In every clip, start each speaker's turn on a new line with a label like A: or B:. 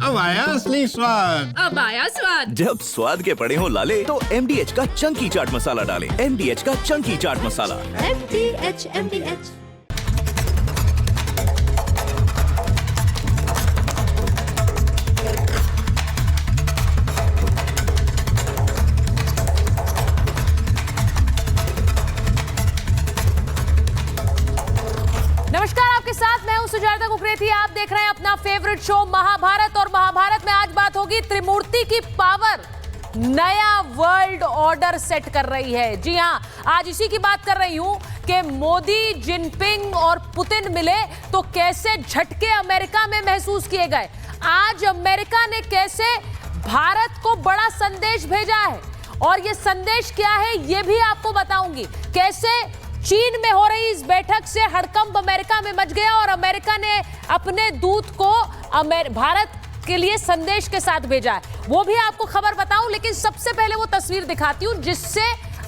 A: अब आया असली स्वाद।
B: अब आया स्वाद।
C: जब स्वाद के पड़े हो लाले तो MDH का चंकी चाट मसाला डालें। MDH का चंकी चाट मसाला।
D: MDH।
E: नमस्कार, आपके साथ मैं हूं सुजाता कुकरेती। आप देख रहे हैं अपना फेवरेट शो महाभारत, और महाभारत में आज बात होगी त्रिमूर्ति की पावर नया वर्ल्ड ऑर्डर सेट कर रही है। जी हां, आज इसी की बात कर रही हूं कि मोदी, जिनपिंग और पुतिन मिले तो कैसे झटके अमेरिका में महसूस किए गए। आज अमेरिका ने कैसे भारत को बड़ा संदेश भेजा है, और ये संदेश क्या है ये भी आपको बताऊंगी। कैसे चीन में हो रही इस बैठक से हड़कंप अमेरिका में मच गया और अमेरिका ने अपने दूत को भारत के लिए संदेश के साथ भेजा है, वो भी आपको खबर बताऊं। लेकिन सबसे पहले वो तस्वीर दिखाती हूं जिससे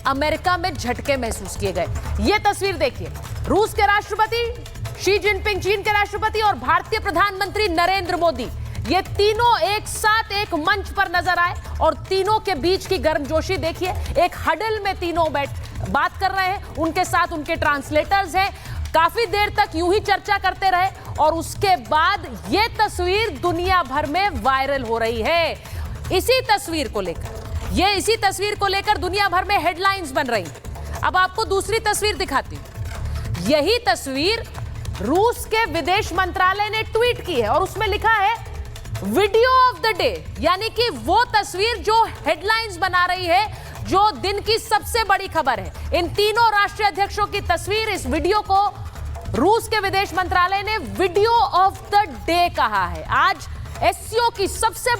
E: अमेरिका में झटके महसूस किए गए। ये तस्वीर देखिए, रूस के राष्ट्रपति शी जिनपिंग, चीन के राष्ट्रपति और भारतीय प्रधानमंत्री नरेंद्र मोदी, ये तीनों एक साथ एक मंच पर नजर आए और तीनों के बीच की गर्मजोशी देखिए। एक हडल में तीनों बात कर रहे हैं, उनके साथ उनके ट्रांसलेटर्स हैं। काफी देर तक यूं ही चर्चा करते रहे और उसके बाद ये तस्वीर दुनिया भर में वायरल हो रही है। इसी तस्वीर को लेकर दुनिया भर में हेडलाइंस बन रही। अब आपको दूसरी तस्वीर दिखाती हूं। यही तस्वीर रूस के विदेश मंत्रालय ने ट्वीट की है और उसमें लिखा है वीडियो ऑफ द डे, यानी कि वो तस्वीर जो हेडलाइंस बना रही है, जो दिन की सबसे बड़ी खबर है। इन तीनों राष्ट्रीय अध्यक्षों की तस्वीर, इस वीडियो को रूस के विदेश मंत्रालय ने वीडियो ऑफ द डे कहा है। आज एससीओ की सबसे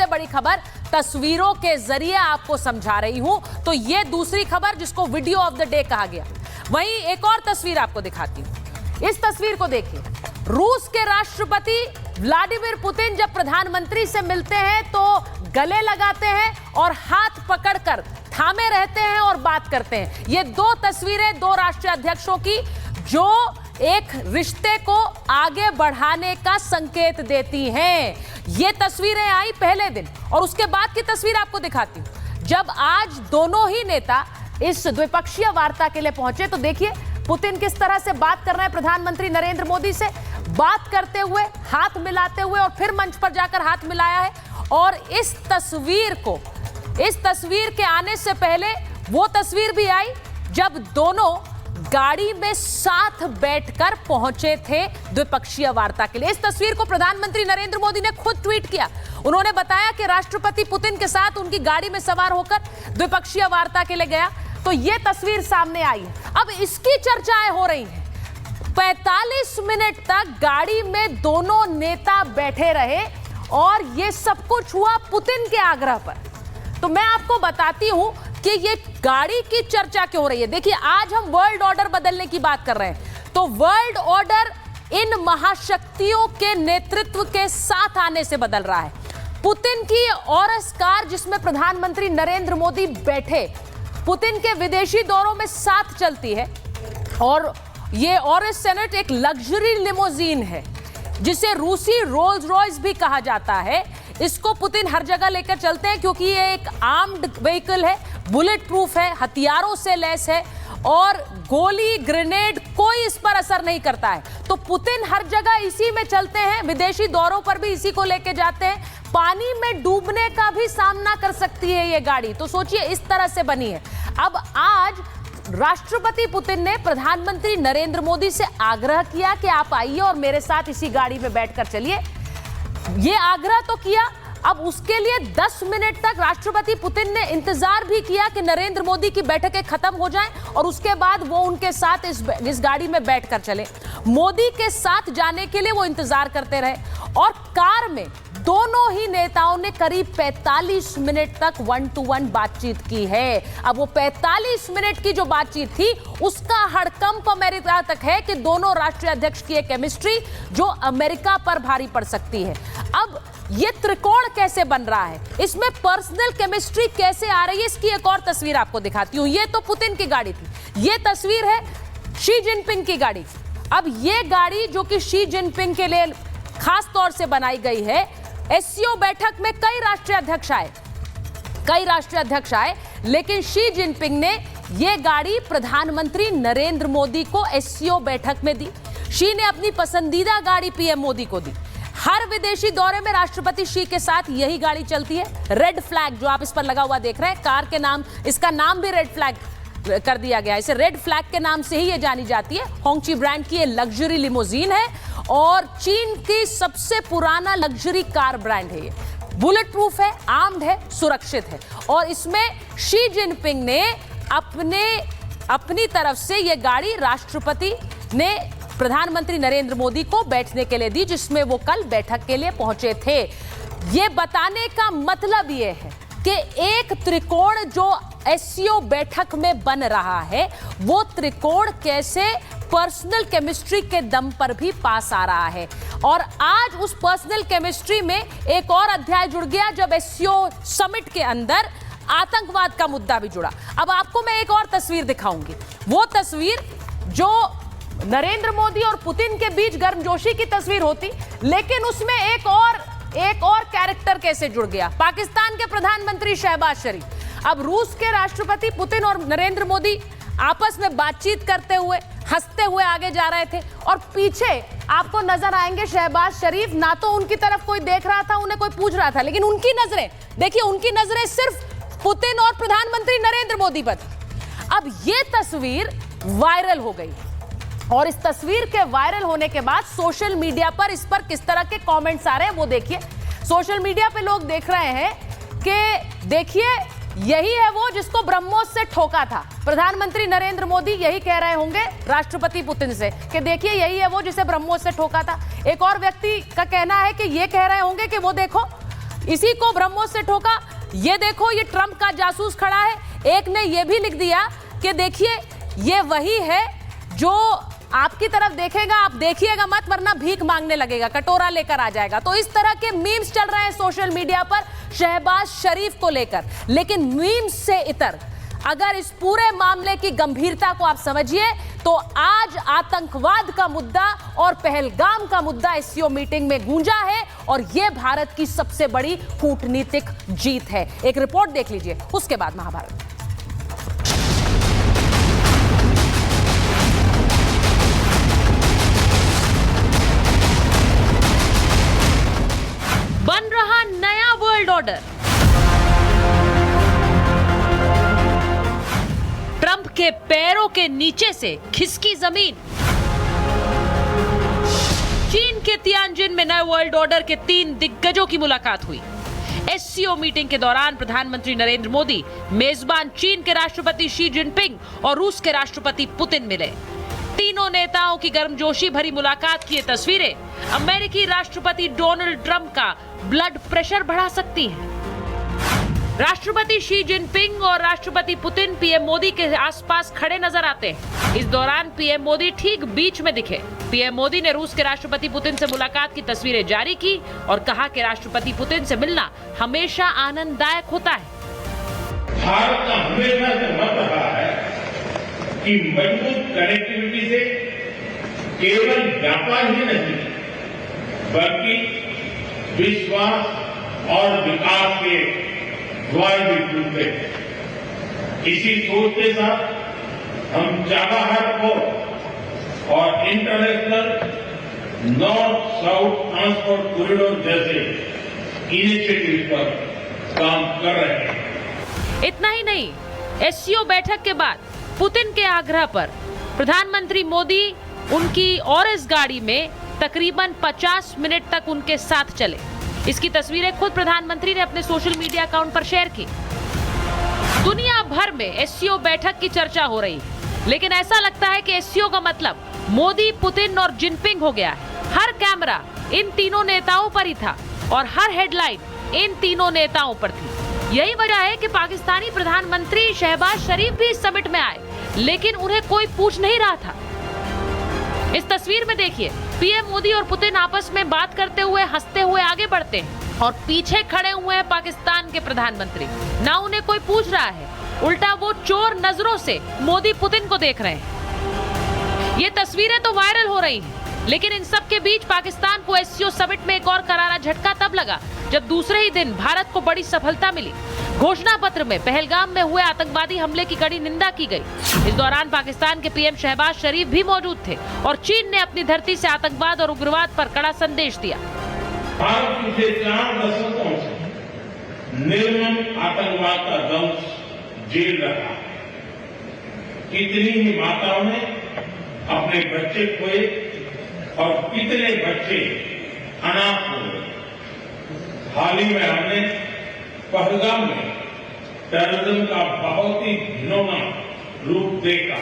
E: बड़ी खबर तस्वीरों के जरिए आपको समझा रही हूं। तो ये दूसरी खबर जिसको वीडियो ऑफ द डे कहा गया। वहीं एक और तस्वीर आपको दिखाती हूं। इस तस्वीर को देखिए, रूस के राष्ट्रपति व्लादिमीर पुतिन जब प्रधानमंत्री से मिलते हैं तो गले लगाते हैं और हाथ पकड़कर थामे रहते हैं और बात करते हैं। ये दो तस्वीरें दो राष्ट्रीय अध्यक्षों की जो एक रिश्ते को आगे बढ़ाने का संकेत देती हैं। ये तस्वीरें आई पहले दिन और उसके बाद की तस्वीर आपको दिखाती हूं। जब आज दोनों ही नेता इस द्विपक्षीय वार्ता के लिए पहुंचे तो देखिए पुतिन किस तरह से बात कर रहे हैं प्रधानमंत्री नरेंद्र मोदी से, बात करते हुए, हाथ मिलाते हुए, और फिर मंच पर जाकर हाथ मिलाया है। और इस तस्वीर के आने से पहले वो तस्वीर भी आई जब दोनों गाड़ी में साथ बैठकर पहुंचे थे द्विपक्षीय वार्ता के लिए। इस तस्वीर को प्रधानमंत्री नरेंद्र मोदी ने खुद ट्वीट किया। उन्होंने बताया कि राष्ट्रपति पुतिन के साथ उनकी गाड़ी में सवार होकर द्विपक्षीय वार्ता के लिए गया, तो ये तस्वीर सामने आई है। अब इसकी चर्चाएं हो रही हैं। 45 मिनट तक गाड़ी में दोनों नेता बैठे रहे और ये सब कुछ हुआ पुतिन के आग्रह पर। तो मैं आपको बताती हूं कि ये गाड़ी की चर्चा क्यों हो रही है। देखिए, आज हम वर्ल्ड ऑर्डर बदलने की बात कर रहे हैं, तो वर्ल्ड ऑर्डर इन महाशक्तियों के नेतृत्व के साथ आने से बदल रहा है। पुतिन की ऑरस कार जिसमें प्रधानमंत्री नरेंद्र मोदी बैठे, पुतिन के विदेशी दौरों में साथ चलती है। और ये ऑरस सेनेट एक लग्जरी लिमोजीन है जिसे रूसी रोल्स रॉयस भी कहा जाता है। इसको पुतिन हर जगह लेकर चलते हैं क्योंकि ये एक आर्म्ड व्हीकल है, बुलेट प्रूफ है, हथियारों से लैस है और गोली, ग्रेनेड कोई इस पर असर नहीं करता है। तो पुतिन हर जगह इसी में चलते हैं, विदेशी दौरों पर भी इसी को लेकर जाते हैं। पानी में डूबने का भी सामना कर सकती है ये गाड़ी, तो सोचिए इस तरह से बनी है। अब आज राष्ट्रपति पुतिन ने प्रधानमंत्री नरेंद्र मोदी से आग्रह किया कि आप आइए और मेरे साथ इसी गाड़ी में बैठकर चलिए। ये आग्रह तो किया, अब उसके लिए 10 मिनट तक राष्ट्रपति पुतिन ने इंतजार भी किया कि नरेंद्र मोदी की बैठकें खत्म हो जाएं और उसके बाद वो उनके साथ इस गाड़ी में बैठकर चले। मोदी के साथ जाने के लिए वो इंतजार करते रहे और कार में दोनों ही नेताओं ने करीब 45 मिनट तक 1-to-1 बातचीत की है। अब वो 45 मिनट की जो बातचीत थी उसका हड़कंप अमेरिका तक है कि दोनों राष्ट्रीय अध्यक्ष की एक केमिस्ट्री जो अमेरिका पर भारी पड़ सकती है। अब ये त्रिकोण कैसे बन रहा है, इसमें पर्सनल केमिस्ट्री कैसे आ रही है, इसकी एक और तस्वीर आपको दिखाती हूं। ये तो पुतिन की गाड़ी थी, ये तस्वीर है शी जिनपिंग की गाड़ी। अब ये गाड़ी जो कि शी जिनपिंग के लिए खास तौर से बनाई गई है। एससीओ बैठक में कई राष्ट्रीय अध्यक्ष आए, लेकिन शी जिनपिंग ने यह गाड़ी प्रधानमंत्री नरेंद्र मोदी को एससीओ बैठक में दी। शी ने अपनी पसंदीदा गाड़ी पीएम मोदी को दी। हर विदेशी दौरे में राष्ट्रपति शी के साथ यही गाड़ी चलती है। रेड फ्लैग जो आप इस पर लगा हुआ देख रहे हैं, कार के नाम, इसका नाम भी रेड फ्लैग कर दिया गया है। इसे रेड फ्लैग के नाम से ही ये जानी जाती है। होंगची ब्रांड की ये लग्जरी लिमोजीन है और चीन की सबसे पुराना लग्जरी कार ब्रांड है। ये बुलेट प्रूफ है, आर्म्ड है, सुरक्षित है और इसमें शी जिनपिंग ने अपनी तरफ से ये गाड़ी राष्ट्रपति ने प्रधानमंत्री नरेंद्र मोदी को बैठने के लिए दी, जिसमें वो कल बैठक के लिए पहुंचे थे। ये बताने का मतलब ये है कि एक त्रिकोण जो एससीओ बैठक में बन रहा है, वो त्रिकोण कैसे पर्सनल केमिस्ट्री के दम पर भी पास आ रहा है। और आज उस पर्सनल केमिस्ट्री में एक और अध्याय जुड़ गया जब एससीओ समिट के अंदर आतंकवाद का मुद्दा भी जुड़ा। अब आपको मैं एक और तस्वीर दिखाऊंगी, वो तस्वीर जो नरेंद्र मोदी और पुतिन के बीच गर्मजोशी की तस्वीर होती, लेकिन उसमें एक और कैरेक्टर कैसे जुड़ गया, पाकिस्तान के प्रधानमंत्री शहबाज शरीफ। अब रूस के राष्ट्रपति पुतिन और नरेंद्र मोदी आपस में बातचीत करते हुए, हंसते हुए आगे जा रहे थे और पीछे आपको नजर आएंगे शहबाज शरीफ। ना तो उनकी तरफ कोई देख रहा था, उन्हें कोई पूछ रहा था, लेकिन उनकी नजरें देखिए, उनकी नजरें सिर्फ पुतिन और प्रधानमंत्री नरेंद्र मोदी पर। अब यह तस्वीर वायरल हो गई और इस तस्वीर के वायरल होने के बाद सोशल मीडिया पर इस पर किस तरह के कमेंट्स आ रहे हैं वो देखिए। सोशल मीडिया पे लोग देख रहे हैं कि देखिए, यही है वो जिसको ब्रह्मोस से ठोका था। प्रधानमंत्री नरेंद्र मोदी यही कह रहे होंगे राष्ट्रपति पुतिन से कि देखिए, यही है वो जिसे ब्रह्मोस से ठोका था। एक और व्यक्ति का कहना है कि ये कह रहे होंगे कि वो देखो, इसी को ब्रह्मोस से ठोका, ये देखो, ये ट्रंप का जासूस खड़ा है। एक ने ये भी लिख दिया कि देखिए, ये वही है जो आपकी तरफ देखेगा, आप देखिएगा मत वरना भीख मांगने लगेगा, कटोरा लेकर आ जाएगा। तो इस तरह के मीम्स चल रहे हैं सोशल मीडिया पर शहबाज शरीफ को लेकर। लेकिन मीम्स से इतर अगर इस पूरे मामले की गंभीरता को आप समझिए तो आज आतंकवाद का मुद्दा और पहलगाम का मुद्दा एससीओ मीटिंग में गूंजा है और यह भारत की सबसे बड़ी कूटनीतिक जीत है। एक रिपोर्ट देख लीजिए, उसके बाद महाभारत। बन रहा नया वर्ल्ड ऑर्डर। ट्रंप के पैरों के नीचे से खिसकी जमीन। चीन के तियानजिन में नए वर्ल्ड ऑर्डर के 3 दिग्गजों की मुलाकात हुई। एससीओ मीटिंग के दौरान प्रधानमंत्री नरेंद्र मोदी, मेजबान चीन के राष्ट्रपति शी जिनपिंग और रूस के राष्ट्रपति पुतिन मिले। तीनों नेताओं की गर्मजोशी भरी मुलाकात की ये तस्वीरें अमेरिकी राष्ट्रपति डोनाल्ड ट्रंप का ब्लड प्रेशर बढ़ा सकती हैं। राष्ट्रपति शी जिनपिंग और राष्ट्रपति पुतिन पीएम मोदी के आसपास खड़े नजर आते हैं। इस दौरान पीएम मोदी ठीक बीच में दिखे। पीएम मोदी ने रूस के राष्ट्रपति पुतिन से मुलाकात की तस्वीरें जारी की और कहा कि राष्ट्रपति पुतिन से मिलना हमेशा आनंददायक होता है।
B: भारत का हमेशा से मत रहा है कि मजबूत कनेक्टिविटी से केवल व्यापार ही नहीं बल्कि विश्वास और विकास के द्वार भी खुलते हैं। इसी सोच के साथ हम चाबहार पोर्ट और international north south transport corridor जैसे इनिशिएटिव पर काम कर रहे हैं।
E: इतना ही नहीं, एससीओ बैठक के बाद पुतिन के आग्रह पर प्रधानमंत्री मोदी उनकी और इस गाड़ी में तकरीबन 50 मिनट तक उनके साथ चले। इसकी तस्वीरें खुद प्रधानमंत्री ने अपने सोशल मीडिया अकाउंट पर शेयर की। दुनिया भर में एससीओ बैठक की चर्चा हो रही है, लेकिन ऐसा लगता है कि एससीओ का मतलब मोदी, पुतिन और जिनपिंग हो गया है। हर कैमरा इन तीनों नेताओं पर ही था और हर हेडलाइन इन तीनों नेताओं पर थी। यही वजह है कि पाकिस्तानी प्रधानमंत्री शहबाज शरीफ भी इस समिट में आए, लेकिन उन्हें कोई पूछ नहीं रहा था। इस तस्वीर में देखिए, पीएम मोदी और पुतिन आपस में बात करते हुए, हंसते हुए आगे बढ़ते हैं और पीछे खड़े हुए हैं पाकिस्तान के प्रधानमंत्री। ना उन्हें कोई पूछ रहा है, उल्टा वो चोर नजरों से मोदी पुतिन को देख रहे हैं। ये तस्वीरें तो वायरल हो रही हैं, लेकिन इन सब के बीच पाकिस्तान को एससीओ समिट में एक और करारा झटका तब लगा जब दूसरे ही दिन भारत को बड़ी सफलता मिली। घोषणा पत्र में पहलगाम में हुए आतंकवादी हमले की कड़ी निंदा की गई। इस दौरान पाकिस्तान के पीएम शहबाज शरीफ भी मौजूद थे और चीन ने अपनी धरती से आतंकवाद और उग्रवाद पर कड़ा संदेश दिया।
B: भारत पिछले 4 दशकों से निर्मम आतंकवाद का दंश झेल रहा है। कितनी ही माताओं ने अपने बच्चे खोए और कितने बच्चे अनाथ हो गए। हाल ही में हमने पहलगाम में टेररिज्म का बहुत ही घिनौना रूप देखा।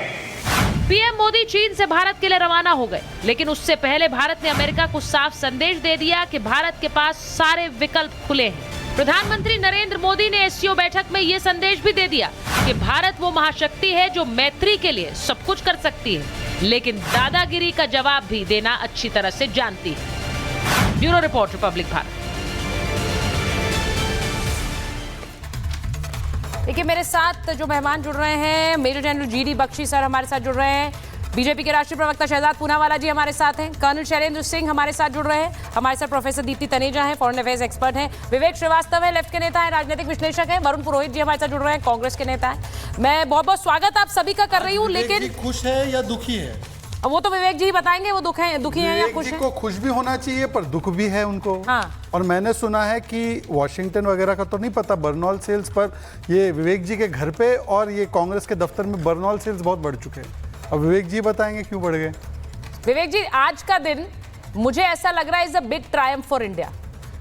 E: पीएम मोदी चीन से भारत के लिए रवाना हो गए, लेकिन उससे पहले भारत ने अमेरिका को साफ संदेश दे दिया कि भारत के पास सारे विकल्प खुले हैं। प्रधानमंत्री नरेंद्र मोदी ने एससीओ बैठक में ये संदेश भी दे दिया कि भारत वो महाशक्ति है जो मैत्री के लिए सब कुछ कर सकती है, लेकिन दादागिरी का जवाब भी देना अच्छी तरह से जानती है। Bureau report, Republic Bharat. देखिए, मेरे साथ जो मेहमान जुड़ रहे हैं, major general GD Bakshi sir हमारे साथ जुड़ रहे हैं, बीजेपी के राष्ट्रीय प्रवक्ता शहजाद पूनावाला जी हमारे साथ हैं, कर्नल शैलेंद्र सिंह हमारे साथ जुड़ रहे हैं, हमारे साथ प्रोफेसर दीप्ति तनेजा हैं, फॉरेन अफेयर्स एक्सपर्ट हैं, विवेक श्रीवास्तव है, लेफ्ट के नेता हैं, राजनीतिक विश्लेषक हैं, वरुण पुरोहित जी हमारे साथ जुड़ रहे हैं, कांग्रेस के नेता हैं। मैं बहुत बहुत स्वागत आप सभी का कर रही हूँ, लेकिन
A: खुश है या दुखी है
E: वो तो विवेक जी ही बताएंगे, वो दुखी हैं या खुश हैं।
A: को खुश भी होना चाहिए पर दुख भी है उनको।
E: हाँ।
A: और मैंने सुना है कि वॉशिंगटन वगैरह का तो नहीं पता, बर्नॉल सेल्स पर ये विवेक जी के घर पे और ये कांग्रेस के दफ्तर में बर्नॉल सेल्स बहुत बढ़ चुके हैं। अब विवेक जी बताएंगे क्यों बढ़ गए।
E: विवेक जी, आज का दिन मुझे ऐसा लग रहा है is a big Triumph for India.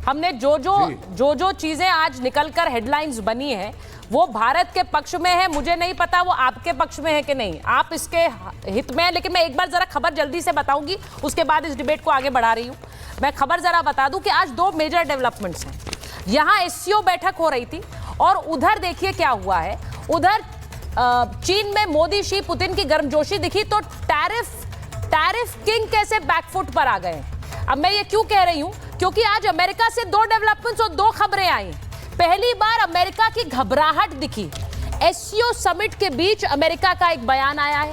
E: हमने जो चीजें आज निकलकर हेडलाइंस बनी है वो भारत के पक्ष में है। मुझे नहीं पता वो आपके पक्ष में है कि नहीं, आप इसके हित में है, लेकिन मैं एक बार जरा खबर जल्दी से बताऊंगी, उसके बाद इस डिबेट को आगे बढ़ा रही हूं। मैं खबर जरा बता दूं कि आज 2 मेजर डेवलपमेंट्स हैं। यहां एससीओ बैठक हो रही थी और उधर देखिए क्या हुआ है। उधर चीन में मोदी शी पुतिन की गर्मजोशी दिखी तो टैरिफ किंग कैसे बैकफुट पर आ गए। अब मैं ये क्यों कह रही हूं, क्योंकि आज अमेरिका से 2 डेवलपमेंट्स और 2 खबरें आई। पहली बार अमेरिका की घबराहट दिखी। एससीओ समिट के बीच अमेरिका का एक बयान आया है।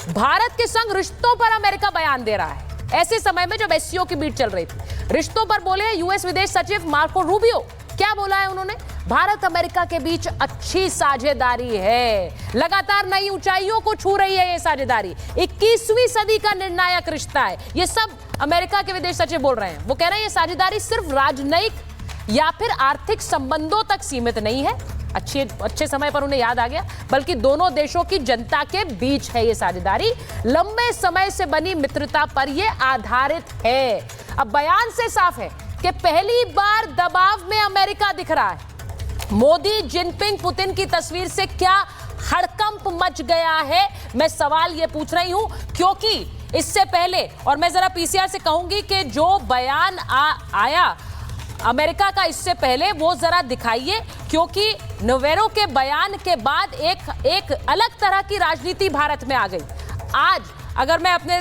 E: भारत के संग रिश्तों पर अमेरिका बयान दे रहा है ऐसे समय में जब एससीओ की बीट चल रही थी। रिश्तों पर बोले यूएस विदेश सचिव मार्को रूबियो। क्या बोला है उन्होंने? भारत अमेरिका के बीच अच्छी साझेदारी है, लगातार नई ऊंचाइयों को छू रही है ये साझेदारी, 21वीं सदी का निर्णायक रिश्ता है। ये सब अमेरिका के विदेश सचिव बोल रहे हैं। वो कह रहे हैं ये साझेदारी सिर्फ राजनयिक या फिर आर्थिक संबंधों तक सीमित नहीं है, अच्छे समय पर उन्हें याद आ गया, बल्कि दोनों देशों की जनता के बीच है ये साझेदारी। लंबे समय से बनी मित्रता पर यह आधारित है। अब बयान से साफ है कि पहली बार दबाव में अमेरिका दिख रहा है। मोदी, जिनपिंग, पुतिन की तस्वीर से क्या हड़कंप मच गया है, मैं सवाल ये पूछ रही हूं, क्योंकि इससे पहले, और मैं जरा पीसीआर से कहूंगी कि जो बयान आया अमेरिका का इससे पहले वो जरा दिखाइए, क्योंकि नवेरो के बयान के बाद एक अलग तरह की राजनीति भारत में आ गई। आज अगर मैं अपने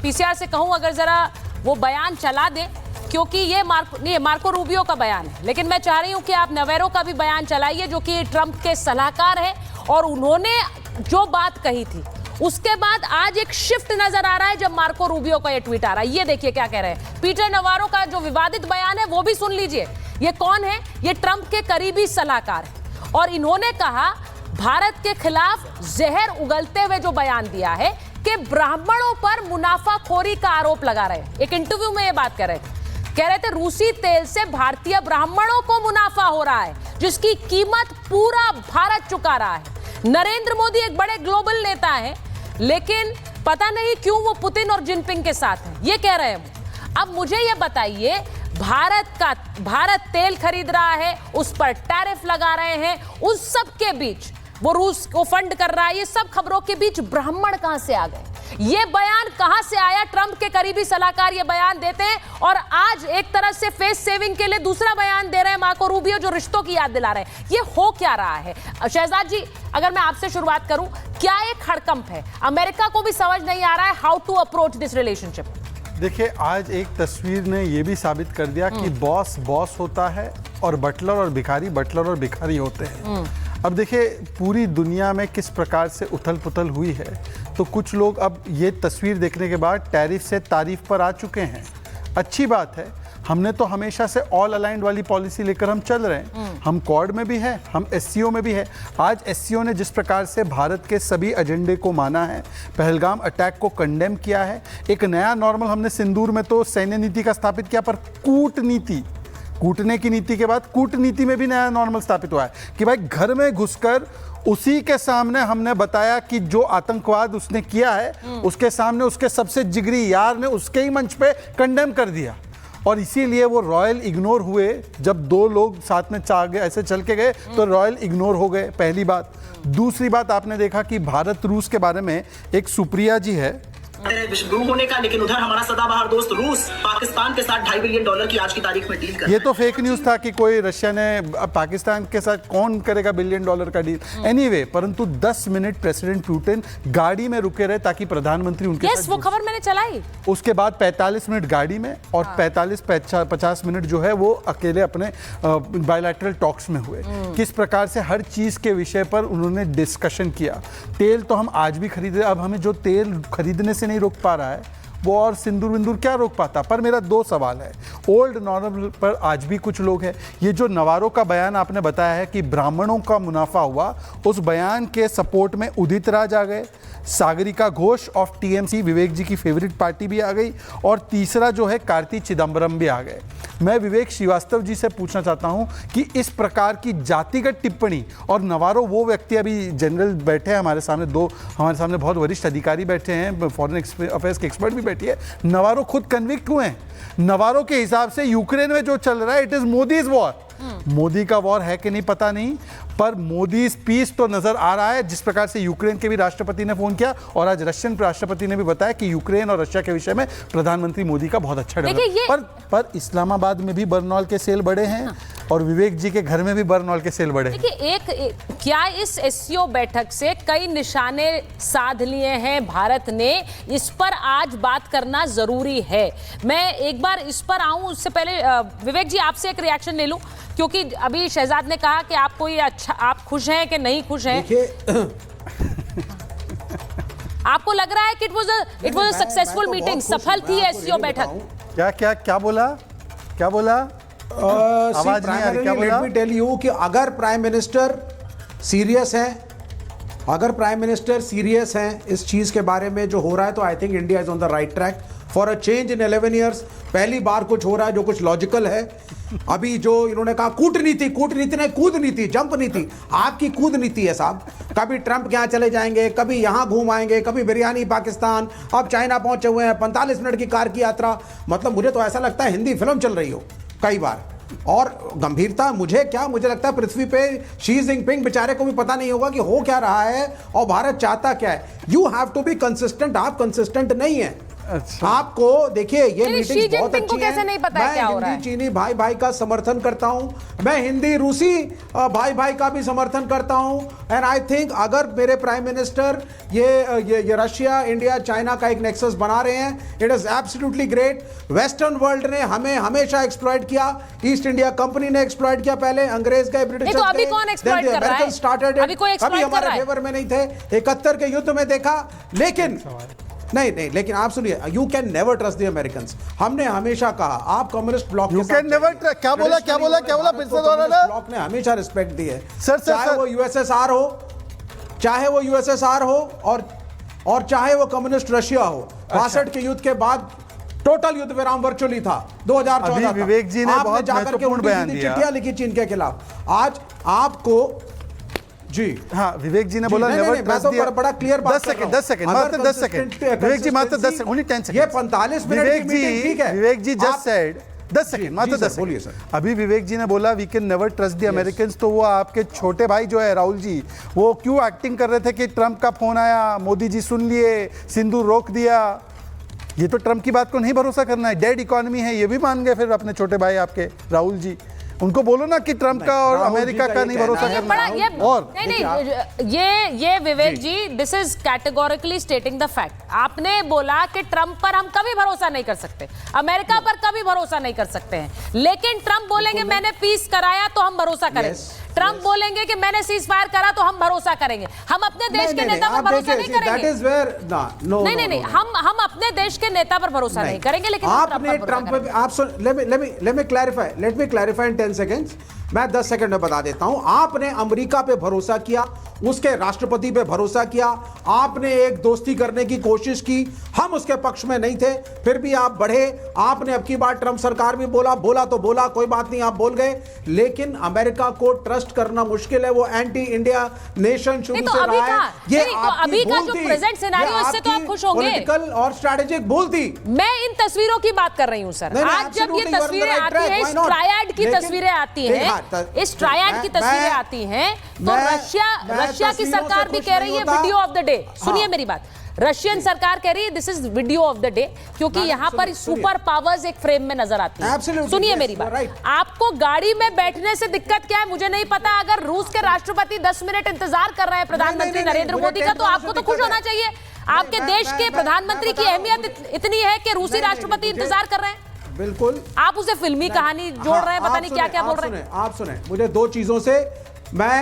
E: पीसीआर से कहूं, अगर जरा वो बयान चला दे, क्योंकि ये मार्को रूबियो का बयान है, लेकिन मैं चाह रही हूं कि आप नवेरो का भी बयान चलाइए, जो कि ट्रंप के सलाहकार हैं, और उन्होंने जो बात कही थी उसके बाद आज एक शिफ्ट नजर आ रहा है जब मार्को रूबियो का ये ट्वीट आ रहा है। ये देखिए क्या कह रहे हैं। पीटर नवारो का जो विवादित बयान है वो भी सुन लीजिए। ये कौन है? ये ट्रंप के करीबी सलाहकार है, और इन्होंने कहा भारत के खिलाफ जहर उगलते हुए जो बयान दिया है कि ब्राह्मणों पर मुनाफाखोरी का आरोप लगा रहे हैं। एक इंटरव्यू में ये बात कह रहे थे रूसी तेल से भारतीय ब्राह्मणों को मुनाफा हो रहा है, जिसकी कीमत पूरा भारत चुका रहा है। नरेंद्र मोदी एक बड़े ग्लोबल नेता हैं, लेकिन पता नहीं क्यों वो पुतिन और जिनपिंग के साथ हैं, ये कह रहे हैं। अब मुझे ये बताइए, भारत तेल खरीद रहा है, उस पर टैरिफ लगा रहे हैं, उस सब के बीच वो रूस को फंड कर रहा है, ये सब खबरों के बीच ब्राह्मण कहां से आ गए? ये बयान कहां से आया? ट्रंप के करीबी सलाहकार ये बयान देते हैं, और आज एक तरह से फेस सेविंग के लिए दूसरा बयान दे रहे हैं मार्को रूबियो, जो रिश्तों की याद दिला रहे हैं। ये हो क्या रहा है? शहजाद जी, अगर मैं आपसे शुरुआत करूं, क्या एक हड़कंप है? अमेरिका को भी समझ नहीं आ रहा है how to approach this relationship.
A: देखिए, आज एक तस्वीर ने यह भी साबित कर दिया कि बॉस बॉस होता है और बटलर और भिखारी होते हैं। अब देखिए पूरी दुनिया में किस प्रकार से उथल पुथल हुई है, तो कुछ लोग अब ये तस्वीर देखने के बाद टैरिफ से तारीफ पर आ चुके हैं। अच्छी बात है, हमने तो हमेशा से ऑल अलाइंड वाली पॉलिसी लेकर हम चल रहे हैं। हम क्वाड में भी है, हम एससीओ में भी है। आज एससीओ ने जिस प्रकार से भारत के सभी एजेंडे को माना है, पहलगाम अटैक को कंडेम किया है, एक नया नॉर्मल हमने सिंदूर में तो सैन्य नीति का स्थापित किया, पर कूटनीति, कूटने की नीति के बाद कूटनीति में भी नया नॉर्मल स्थापित हुआ है कि भाई घर में घुसकर उसी के सामने हमने बताया कि जो आतंकवाद उसने किया है, उसके सामने उसके सबसे जिगरी यार ने उसके ही मंच पे कंडेम कर दिया। और इसीलिए वो रॉयल इग्नोर हुए। जब दो लोग साथ में ऐसे चल के गए तो रॉयल इग्नोर हो गए, पहली बात। दूसरी बात, आपने देखा कि भारत रूस के बारे में एक सुप्रिया जी है
F: विश्वगुरु होने का, लेकिन उधर हमारा सदाबहार दोस्त रूस पाकिस्तान के साथ $2.5 बिलियन की आज की तारीख में डील कर
A: ये तो फेक न्यूज था कि कोई रशिया ने पाकिस्तान के साथ कौन करेगा $1 बिलियन का डील। एनीवे, परंतु 10 मिनट प्रेसिडेंट पुतिन गाड़ी में रुके रहे ताकि प्रधानमंत्री उनके साथ
E: वो खबर मैंने चलाई।
A: उसके बाद 45 मिनट गाड़ी में और 45-50 मिनट जो है वो अकेले अपने बायलैटरल टॉक्स में हुए। किस प्रकार से हर चीज के विषय पर उन्होंने डिस्कशन किया। तेल तो हम आज भी खरीदे, अब हमें जो तेल खरीदने से नहीं रोक पा रहा है वो और सिंदूर विंदूर क्या रोक पाता। पर मेरा 2 सवाल है। ओल्ड नॉर्मल पर आज भी कुछ लोग हैं। ये जो नवारो का बयान आपने बताया है कि ब्राह्मणों का मुनाफा हुआ, उस बयान के सपोर्ट में उदित राज आ गए, सागरिका घोष ऑफ टीएमसी, विवेक जी की फेवरेट पार्टी भी आ गई, और तीसरा जो है कार्ति चिदम्बरम भी आ गए। मैं विवेक श्रीवास्तव जी से पूछना चाहता हूं कि इस प्रकार की जातिगत टिप्पणी, और नवारो वो व्यक्ति, अभी जनरल बैठे हैं हमारे सामने, 2 हमारे सामने बहुत वरिष्ठ अधिकारी बैठे हैं, फॉरेन अफेयर्स के एक्सपर्ट भी बैठी है, नवारो खुद कन्विक्ट हुए हैं। नवारो के हिसाब से यूक्रेन में जो चल रहा है, it is Modi's war. Modi का वॉर है कि नहीं पता नहीं, पर मोदी पीस तो नजर आ रहा है। जिस प्रकार से यूक्रेन के भी राष्ट्रपति ने फोन किया और आज रशियन राष्ट्रपति ने भी बताया कि यूक्रेन और रशिया के विषय में प्रधानमंत्री मोदी का बहुत अच्छा पर इस्लामाबाद में भी बर्नॉल के सेल बढ़े हैं। हाँ। और विवेक जी के घर में भी बर्नॉल के सेल बढ़े हैं।
E: देखिए, क्या इस एससीओ बैठक से कई निशाने साध लिए हैं भारत ने, इस पर आज बात करना जरूरी है। मैं एक बार इस पर आऊं, उससे पहले विवेक जी आपसे एक रिएक्शन ले लूं, क्योंकि अभी शहजाद ने कहा कि आपको ये अच्छा, आप खुश हैं कि नहीं खुश हैं? आपको लग रहा है कि it was a successful meeting, सफल थी एससीओ बैठक?
A: क्या बोला? आवाज नहीं आ रही, क्या बोला?
G: लेट मी टेल यू कि अगर प्राइम मिनिस्टर सीरियस हैं इस चीज के बारे में जो हो रहा है, तो I think India is on the right track for a change in 11 years. पहली बार कुछ हो रहा है जो कुछ लॉजिकल है। अभी जो इन्होंने कहा कूटनीति नहीं, कूदनीति, जंप नीति, आपकी कूदनीति है साहब। कभी ट्रंप के यहाँ चले जाएंगे, कभी यहाँ घूम आएंगे, कभी बिरयानी पाकिस्तान, अब चाइना पहुंचे हुए हैं, 45 मिनट की कार की यात्रा। मतलब मुझे तो ऐसा लगता है हिंदी फिल्म चल रही हो कई बार। और गंभीरता मुझे लगता है पृथ्वी पे शी जिनपिंग बेचारे को भी पता नहीं होगा कि हो क्या रहा है और भारत चाहता क्या है। You have to be consistent, आप कंसिस्टेंट नहीं है। अच्छा। आपको देखिए ये मीटिंग बहुत अच्छी है।
E: कैसे नहीं पता
G: मैं
E: क्या हो रहा है?
G: हिंदी चीनी भाई का समर्थन करता हूं, मैं हिंदी रूसी भाई का भी समर्थन करता हूं। एंड आई थिंक अगर मेरे प्राइम मिनिस्टर ये रशिया, इंडिया, चाइना का एक नेक्सस बना रहे हैं, it is absolutely great. Western world ने हमें हमेशा एक्सप्लॉइट किया, ईस्ट इंडिया कंपनी ने एक्सप्लॉइट किया, पहले अंग्रेज गए, ब्रिटिश
E: तो अभी कौन एक्सप्लॉइट कर रहा है?
G: कभी हमारे फेवर में नहीं थे, 71 के युद्ध में देखा। लेकिन नहीं, लेकिन आप सुनिए, you can never trust the Americans. हमने हमेशा कहा आप communist bloc,
A: you can never, क्या बोला फिर से दोहराना।
G: ब्लॉक ने हमेशा रिस्पेक्ट दी है,
A: सर,
G: चाहे वो यूएसएसआर हो और चाहे वो कम्युनिस्ट रशिया हो। 62 के युद्ध के बाद टोटल युद्ध विराम वर्चुअली था 2014।
A: विवेक जी ने बहुत महत्वपूर्ण बयान दिया,
G: चिट्ठियां लिखी चीन के खिलाफ। आज आपको जी,
A: हाँ, विवेक जी ने बोला नेवर ट्रस्ट दिया।
G: बड़ा क्लियर बात,
A: 10 सेकंड, मात्र 10 सेकंड। विवेक जी मात्र 10 सेकंड, ओनली 10 सेकंड।
G: ये 45 मिनट की मीटिंग ठीक है।
A: Vivek ji just said 10 second, मात्र 10
G: बोलिए सर।
A: अभी विवेक जी ने बोला we can never trust the Americans, तो वो आपके छोटे भाई जो है राहुल जी, वो क्यों एक्टिंग कर रहे थे कि ट्रंप का फोन आया, मोदी जी सुन लिए, सिंदूर रोक दिया। ये तो ट्रंप की बात को नहीं भरोसा करना है, डेड इकोनॉमी है, ये भी मान गए फिर अपने छोटे भाई आपके राहुल जी। उनको बोलो ना कि ट्रंप का और अमेरिका का नहीं भरोसा करना। और
E: ये Vivek ji, this is categorically stating the fact. आपने बोला कि ट्रंप पर हम कभी भरोसा नहीं कर सकते, अमेरिका पर कभी भरोसा नहीं कर सकते हैं, लेकिन ट्रंप बोलेंगे मैंने पीस कराया तो हम भरोसा करें। ट्रंप बोलेंगे कि मैंने सीज फायर करा तो हम भरोसा करेंगे। हम अपने देश के नेता पर भरोसा नहीं करेंगे। नहीं, हम अपने देश के नेता पर भरोसा नहीं करेंगे, लेकिन
G: आपने ट्रंप पे आप लेट मी क्लैरिफाई इन 10 सेकेंड्स। मैं 10 सेकंड में बता देता हूं। आपने अमेरिका पे भरोसा किया, उसके राष्ट्रपति पे भरोसा किया, आपने एक दोस्ती करने की कोशिश की, हम उसके पक्ष में नहीं थे, फिर भी आप बढ़े। आपने अब की बार ट्रंप सरकार भी बोला तो बोला, कोई बात नहीं, आप बोल गए। लेकिन अमेरिका को ट्रस्ट करना मुश्किल है, वो एंटी इंडिया नेशन शुरू से रहा है।
E: ये अभी का जो प्रेजेंट सिनेरियो, इससे तो आप खुश होंगे।
G: पॉलिटिकल और स्ट्रेटेजिक भूल थी।
E: मैं इन तस्वीरों की बात कर रही हूं सर। आज जब ये तस्वीरें आती हैं, इस ट्रायड की तस्वीरें आती हैं, इस ट्रायड की तस्वीरें आती हैं, तो रशिया की सरकार भी कह रही है वीडियो ऑफ द डे। सुनिए मेरी बात, रशियन सरकार कह रही है this is video of the day, क्योंकि यहां पर सुपर पावर्स एक फ्रेम में नजर आती है। सुनिए मेरी बात, आपको गाड़ी में बैठने से दिक्कत क्या है मुझे नहीं पता। अगर रूस के राष्ट्रपति 10 मिनट इंतजार कर रहे हैं प्रधानमंत्री नरेंद्र मोदी का, तो आपको तो खुश होना चाहिए। आपके देश के प्रधानमंत्री की अहमियत इतनी है कि रूसी राष्ट्रपति इंतजार कर रहे हैं।
G: बिल्कुल,
E: आप उसे फिल्मी कहानी जोड़ रहे हैं, पता नहीं क्या क्या बोल रहे हैं।
G: आप सुने, मुझे दो चीजों से मैं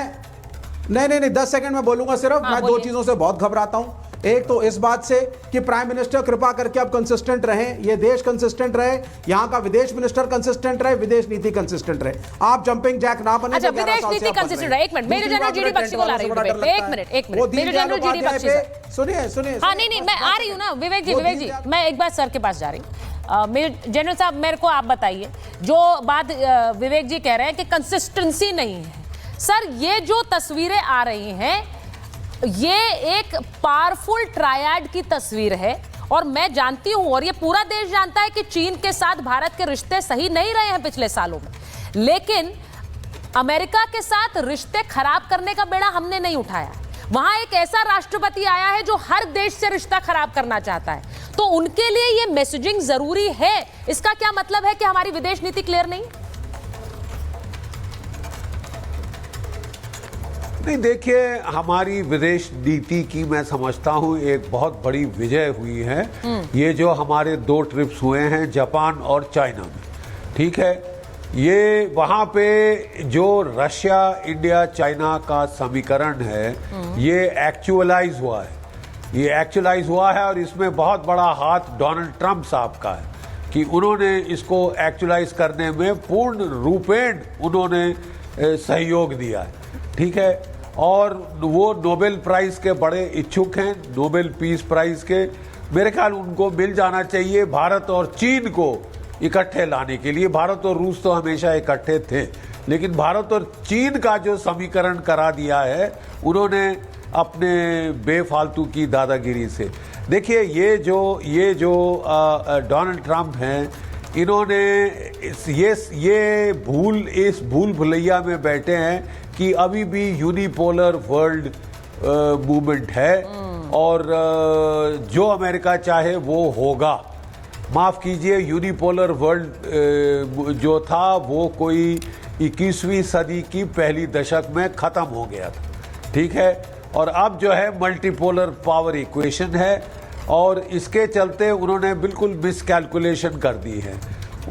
G: नहीं 10 सेकंड में बोलूंगा सिर्फ। मैं दो चीजों से बहुत घबराता हूं। एक तो इस बात से कि प्राइम मिनिस्टर कृपा करके अब कंसिस्टेंट रहें, ये देश कंसिस्टेंट रहे, यहां का विदेश मिनिस्टर कंसिस्टेंट रहे, विदेश नीति कंसिस्टेंट रहे। आप जंपिंग जैक ना बने।
E: अच्छा, विदेश नीति कंसिस्टेंट रहे। एक minute, major general GD Bakshi को ला रही हूं। एक minute, major general GD Bakshi.
G: सुनिए।
E: हाँ, नहीं, मैं आ रही हूं ना विवेक जी, मैं एक बार सर के पास जा रही हूं। मेजर जनरल साहब, मेरे को आप बताइए, जो बात विवेक जी कह रहे हैं कि कंसिस्टेंसी नहीं है सर, ये जो तस्वीरें आ रही हैं, ये एक पावरफुल ट्रायड की तस्वीर है। और मैं जानती हूं, और ये पूरा देश जानता है कि चीन के साथ भारत के रिश्ते सही नहीं रहे हैं पिछले सालों में, लेकिन अमेरिका के साथ रिश्ते खराब करने का बेड़ा हमने नहीं उठाया। वहां एक ऐसा राष्ट्रपति आया है जो हर देश से रिश्ता खराब करना चाहता है, तो उनके लिए ये मैसेजिंग जरूरी है। इसका क्या मतलब है कि हमारी विदेश नीति क्लियर नहीं?
H: नहीं, देखिए, हमारी विदेश नीति की मैं समझता हूं एक बहुत बड़ी विजय हुई है। ये जो हमारे 2 ट्रिप्स हुए हैं जापान और चाइना में, ठीक है, ये वहां पे जो रशिया इंडिया चाइना का समीकरण है, ये एक्चुअलाइज हुआ है। ये एक्चुअलाइज हुआ है और इसमें बहुत बड़ा हाथ डोनाल्ड ट्रंप साहब का है कि उन्होंने इसको एक्चुअलाइज करने में पूर्ण रूपेण उन्होंने सहयोग दिया है, ठीक है। और वो नोबेल प्राइज के बड़े इच्छुक हैं, नोबेल पीस प्राइज के। मेरे ख्याल उनको मिल जाना चाहिए भारत और चीन को इकट्ठे लाने के लिए। भारत और रूस तो हमेशा इकट्ठे थे, लेकिन भारत और चीन का जो समीकरण करा दिया है उन्होंने अपने बेफालतू की दादागिरी से। देखिए, ये जो डोनाल्ड ट्रंप हैं, इन्होंने ये भूल भुलैया में बैठे हैं कि अभी भी यूनिपोलर वर्ल्ड मूवमेंट है और जो अमेरिका चाहे वो होगा। माफ कीजिए, यूनिपोलर वर्ल्ड जो था वो कोई 21वीं सदी की पहली दशक में खत्म हो गया था, ठीक है। और अब जो है मल्टीपोलर पावर इक्वेशन है, और इसके चलते उन्होंने बिल्कुल मिसकैलकुलेशन कर दी है।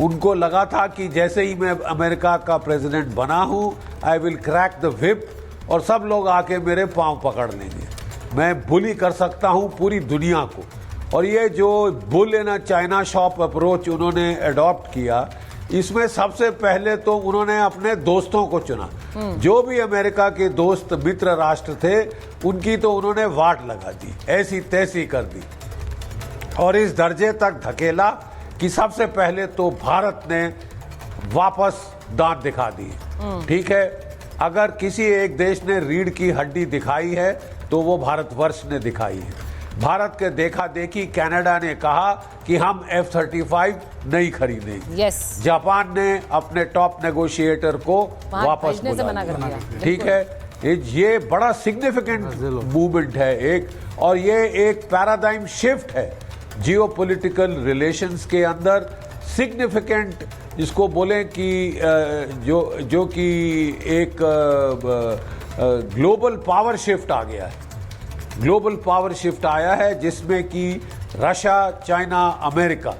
H: उनको लगा था कि जैसे ही मैं अमेरिका का प्रेसिडेंट बना हूं, I will crack the whip और सब लोग आके मेरे पांव पकड़ लेंगे, मैं बुली कर सकता हूं पूरी दुनिया को। और ये जो bull in China shop approach उन्होंने अडॉप्ट किया, इसमें सबसे पहले तो उन्होंने अपने दोस्तों को चुना। जो भी अमेरिका के दोस्त मित्र राष्ट्र थे, उनकी तो उन्होंने वाट लगा दी, ऐसी तैसी कर दी और इस दर्जे तक धकेला कि सबसे पहले तो भारत ने वापस दांत दिखा दी, ठीक है। अगर किसी एक देश ने रीढ़ की हड्डी दिखाई है तो वो भारतवर्ष ने दिखाई है। भारत के देखा देखी कनाडा ने कहा कि हम F-35 नहीं खरीदेंगे।
E: yes.
H: जापान ने अपने टॉप नेगोशिएटर को वापस बुला लिया, ठीक है। ये बड़ा सिग्निफिकेंट मूवमेंट है एक, और ये एक पैराडाइम शिफ्ट है जियोपॉलिटिकल रिलेशंस के अंदर। सिग्निफिकेंट जिसको बोलें कि जो कि एक ग्लोबल पावर शिफ्ट आ गया है। ग्लोबल पावर शिफ्ट आया है जिसमें कि रशिया, चाइना, अमेरिका,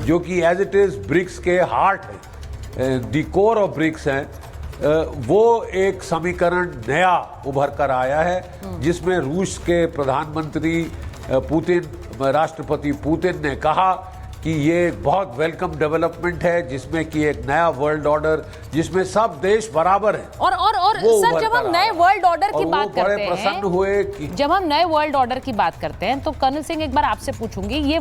H: जो कि एज इट इज ब्रिक्स के हार्ट है, द कोर ऑफ ब्रिक्स हैं, वो एक समीकरण नया उभर कर आया है जिसमें रूस के प्रधानमंत्री पुतिन, राष्ट्रपति पुतिन ने कहा कि ये एक बहुत वेलकम डेवलपमेंट है जिसमें कि एक नया वर्ल्ड ऑर्डर जिसमें सब देश बराबर हैं।
E: और सर, जब हम नए वर्ल्ड ऑर्डर की बात करते हैं,
H: प्रसन्न हुए कि
E: जब हम नए वर्ल्ड ऑर्डर की बात करते हैं तो कर्नल सिंह एक बार आपसे पूछूंगी, ये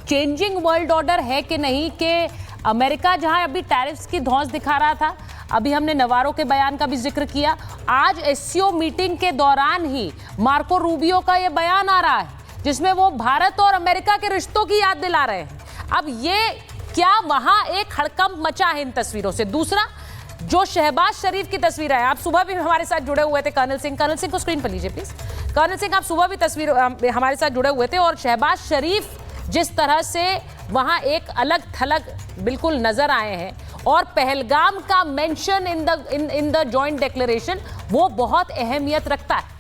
E: चेंजिंग वर्ल्ड ऑर्डर है कि नहीं, कि अमेरिका जहां अभी टैरिफ्स की धौंस दिखा रहा था, अभी हमने नवारो के बयान का भी जिक्र किया, आज एससीओ मीटिंग के दौरान ही मार्को रूबियो का ये बयान आ रहा है जिसमें वो भारत और अमेरिका के रिश्तों की याद दिला रहे हैं। अब ये क्या वहां एक हड़कंप मचा है इन तस्वीरों से? दूसरा, जो शहबाज शरीफ की तस्वीर है, आप सुबह भी हमारे साथ जुड़े हुए थे कर्नल सिंह को स्क्रीन पर लीजिए प्लीज। कर्नल सिंह, आप सुबह भी तस्वीर हमारे साथ जुड़े हुए थे और शहबाज शरीफ जिस तरह से वहां एक अलग थलग बिल्कुल नजर आए हैं और पहलगाम का mention in the joint declaration, वो बहुत अहमियत रखता है।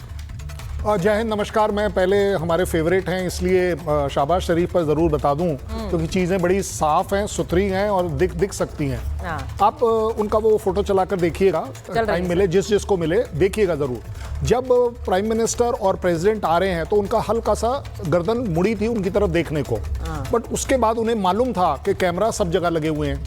I: जय हिंद, नमस्कार। मैं पहले हमारे फेवरेट हैं इसलिए शहबाज शरीफ पर ज़रूर बता दूं क्योंकि चीज़ें बड़ी साफ हैं, सुथरी हैं और दिख सकती हैं। आप उनका वो फोटो चलाकर देखिएगा, टाइम मिले जिसको मिले देखिएगा ज़रूर। जब प्राइम मिनिस्टर और प्रेसिडेंट आ रहे हैं तो उनका हल्का सा गर्दन मुड़ी थी उनकी तरफ देखने को, बट उसके बाद उन्हें मालूम था कि कैमरा सब जगह लगे हुए हैं,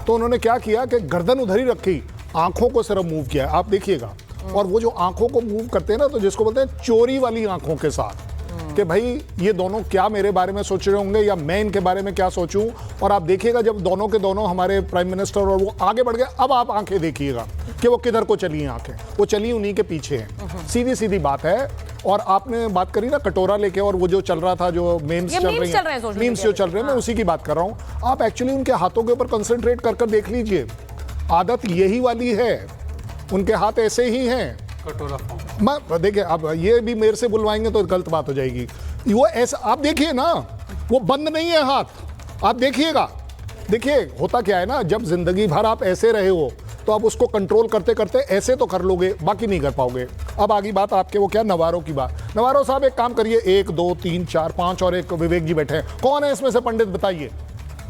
I: तो उन्होंने क्या किया कि गर्दन उधर ही रखी, आंखों को सिर्फ मूव किया। आप देखिएगा, और वो जो आंखों को मूव करते हैं ना, तो जिसको बोलते हैं चोरी वाली आंखों के साथ, कि भाई ये दोनों क्या मेरे बारे में सोच रहे होंगे या मैं इनके बारे में क्या सोचूं। और आप देखिएगा जब दोनों के दोनों हमारे प्राइम मिनिस्टर और वो आगे बढ़ गए, अब आप आंखें देखिएगा कि वो किधर को चली हैं आंखें, वो चली उन्हीं के पीछे हैं। सीधी बात है। और आपने बात करी ना कटोरा लेके, और वो जो चल रहा था, जो मीम्स चल रही हैं, मीम्स जो चल रहे हैं, मैं उसी की बात कर रहा हूँ। आप एक्चुअली उनके हाथों के ऊपर कंसंट्रेट कर देख लीजिए, आदत यही वाली है, उनके हाथ ऐसे ही हैं। कटोरा देखिए, अब ये भी मेरे से बुलवाएंगे तो गलत बात हो जाएगी। वो ऐसा आप देखिए ना, वो बंद नहीं है हाथ, आप देखिएगा। देखिए होता क्या है ना, जब जिंदगी भर आप ऐसे रहे हो तो आप उसको कंट्रोल करते करते ऐसे तो कर लोगे, बाकी नहीं कर पाओगे। अब आगे बात आपके वो क्या, नवारो की बात। नवारो साहब एक काम करिए, 1 2 3 4 5 और एक विवेक जी बैठे हैं, कौन है इसमें से पंडित? बताइए,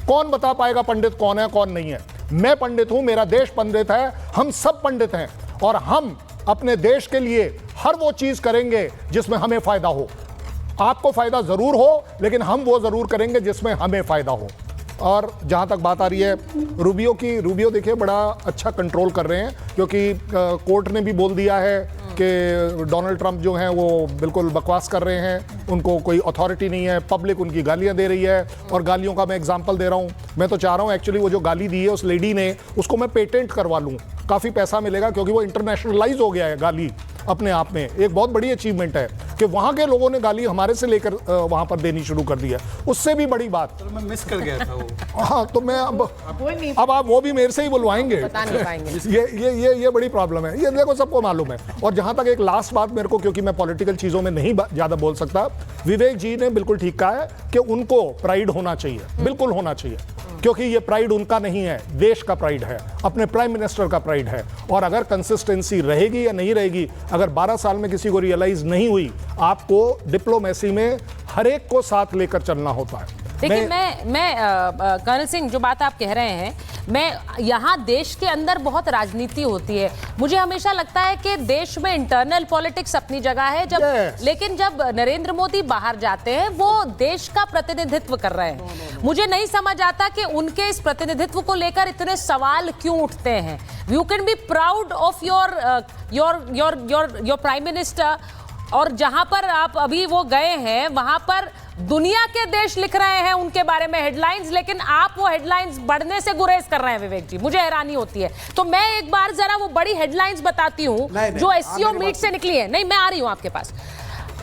I: कौन बता पाएगा पंडित कौन है कौन नहीं है? मैं पंडित हूं, मेरा देश पंडित है, हम सब पंडित हैं, और हम अपने देश के लिए हर वो चीज करेंगे जिसमें हमें फायदा हो। आपको फायदा जरूर हो, लेकिन हम वो जरूर करेंगे जिसमें हमें फायदा हो। और जहां तक बात आ रही है रूबियो की, रूबियो देखिए बड़ा अच्छा कंट्रोल कर रहे हैं, क्योंकि कोर्ट ने भी बोल दिया है कि डोनाल्ड ट्रंप जो हैं वो बिल्कुल बकवास कर रहे हैं, उनको कोई अथॉरिटी नहीं है, पब्लिक उनकी गालियां दे रही है। और गालियों का मैं एग्जांपल दे रहा हूं, मैं तो चाह रहा हूं एक्चुअली वो जो गाली दी है उस लेडी ने, उसको मैं पेटेंट करवा लूं, काफ़ी पैसा मिलेगा, क्योंकि वो इंटरनेशनलाइज हो गया है गाली अपने आप में। एक बहुत बड़ी अचीवमेंट है कि वहां के लोगों ने गाली हमारे से लेकर वहां पर देनी शुरू कर दी है। उससे भी बड़ी बात,
A: तो मैं मिस कर गया था वो।
I: हाँ, तो मैं अब आप वो भी मेरे से ही बुलवाएंगे,
E: बता नहीं पाएंगे।
I: ये बड़ी प्रॉब्लम है, ये देखो सबको मालूम है। और जहां तक एक लास्ट बात मेरे को, क्योंकि मैं पॉलिटिकल चीजों में नहीं ज्यादा बोल सकता, विवेक जी ने बिल्कुल ठीक कहा है कि उनको प्राइड होना चाहिए, बिल्कुल होना चाहिए, क्योंकि ये प्राइड उनका नहीं है, देश का प्राइड है, अपने प्राइम मिनिस्टर का प्राइड है। और अगर कंसिस्टेंसी रहेगी या नहीं रहेगी, अगर 12 साल में किसी को रियलाइज नहीं हुई, आपको डिप्लोमेसी में हर एक को साथ लेकर चलना होता है।
E: देखिए, मैं कर्नल सिंह, जो बात आप कह रहे हैं, मैं यहाँ देश के अंदर बहुत राजनीति होती है, मुझे हमेशा लगता है कि देश में इंटरनल पॉलिटिक्स अपनी जगह है, लेकिन जब नरेंद्र मोदी बाहर जाते हैं वो देश का प्रतिनिधित्व कर रहे हैं। मुझे नहीं समझ आता कि उनके इस प्रतिनिधित्व को लेकर इतने सवाल क्यों उठते हैं। You can be proud of your prime minister, और जहां पर आप अभी वो गए हैं वहां पर दुनिया के देश लिख रहे हैं उनके बारे में हेडलाइंस, लेकिन आप वो हेडलाइंस बढ़ने से गुरेज कर रहे हैं। विवेक जी, मुझे हैरानी होती है। तो मैं एक बार जरा वो बड़ी हेडलाइंस बताती हूं जो एससीओ मीट से निकली है। नहीं, मैं आ रही हूं आपके पास।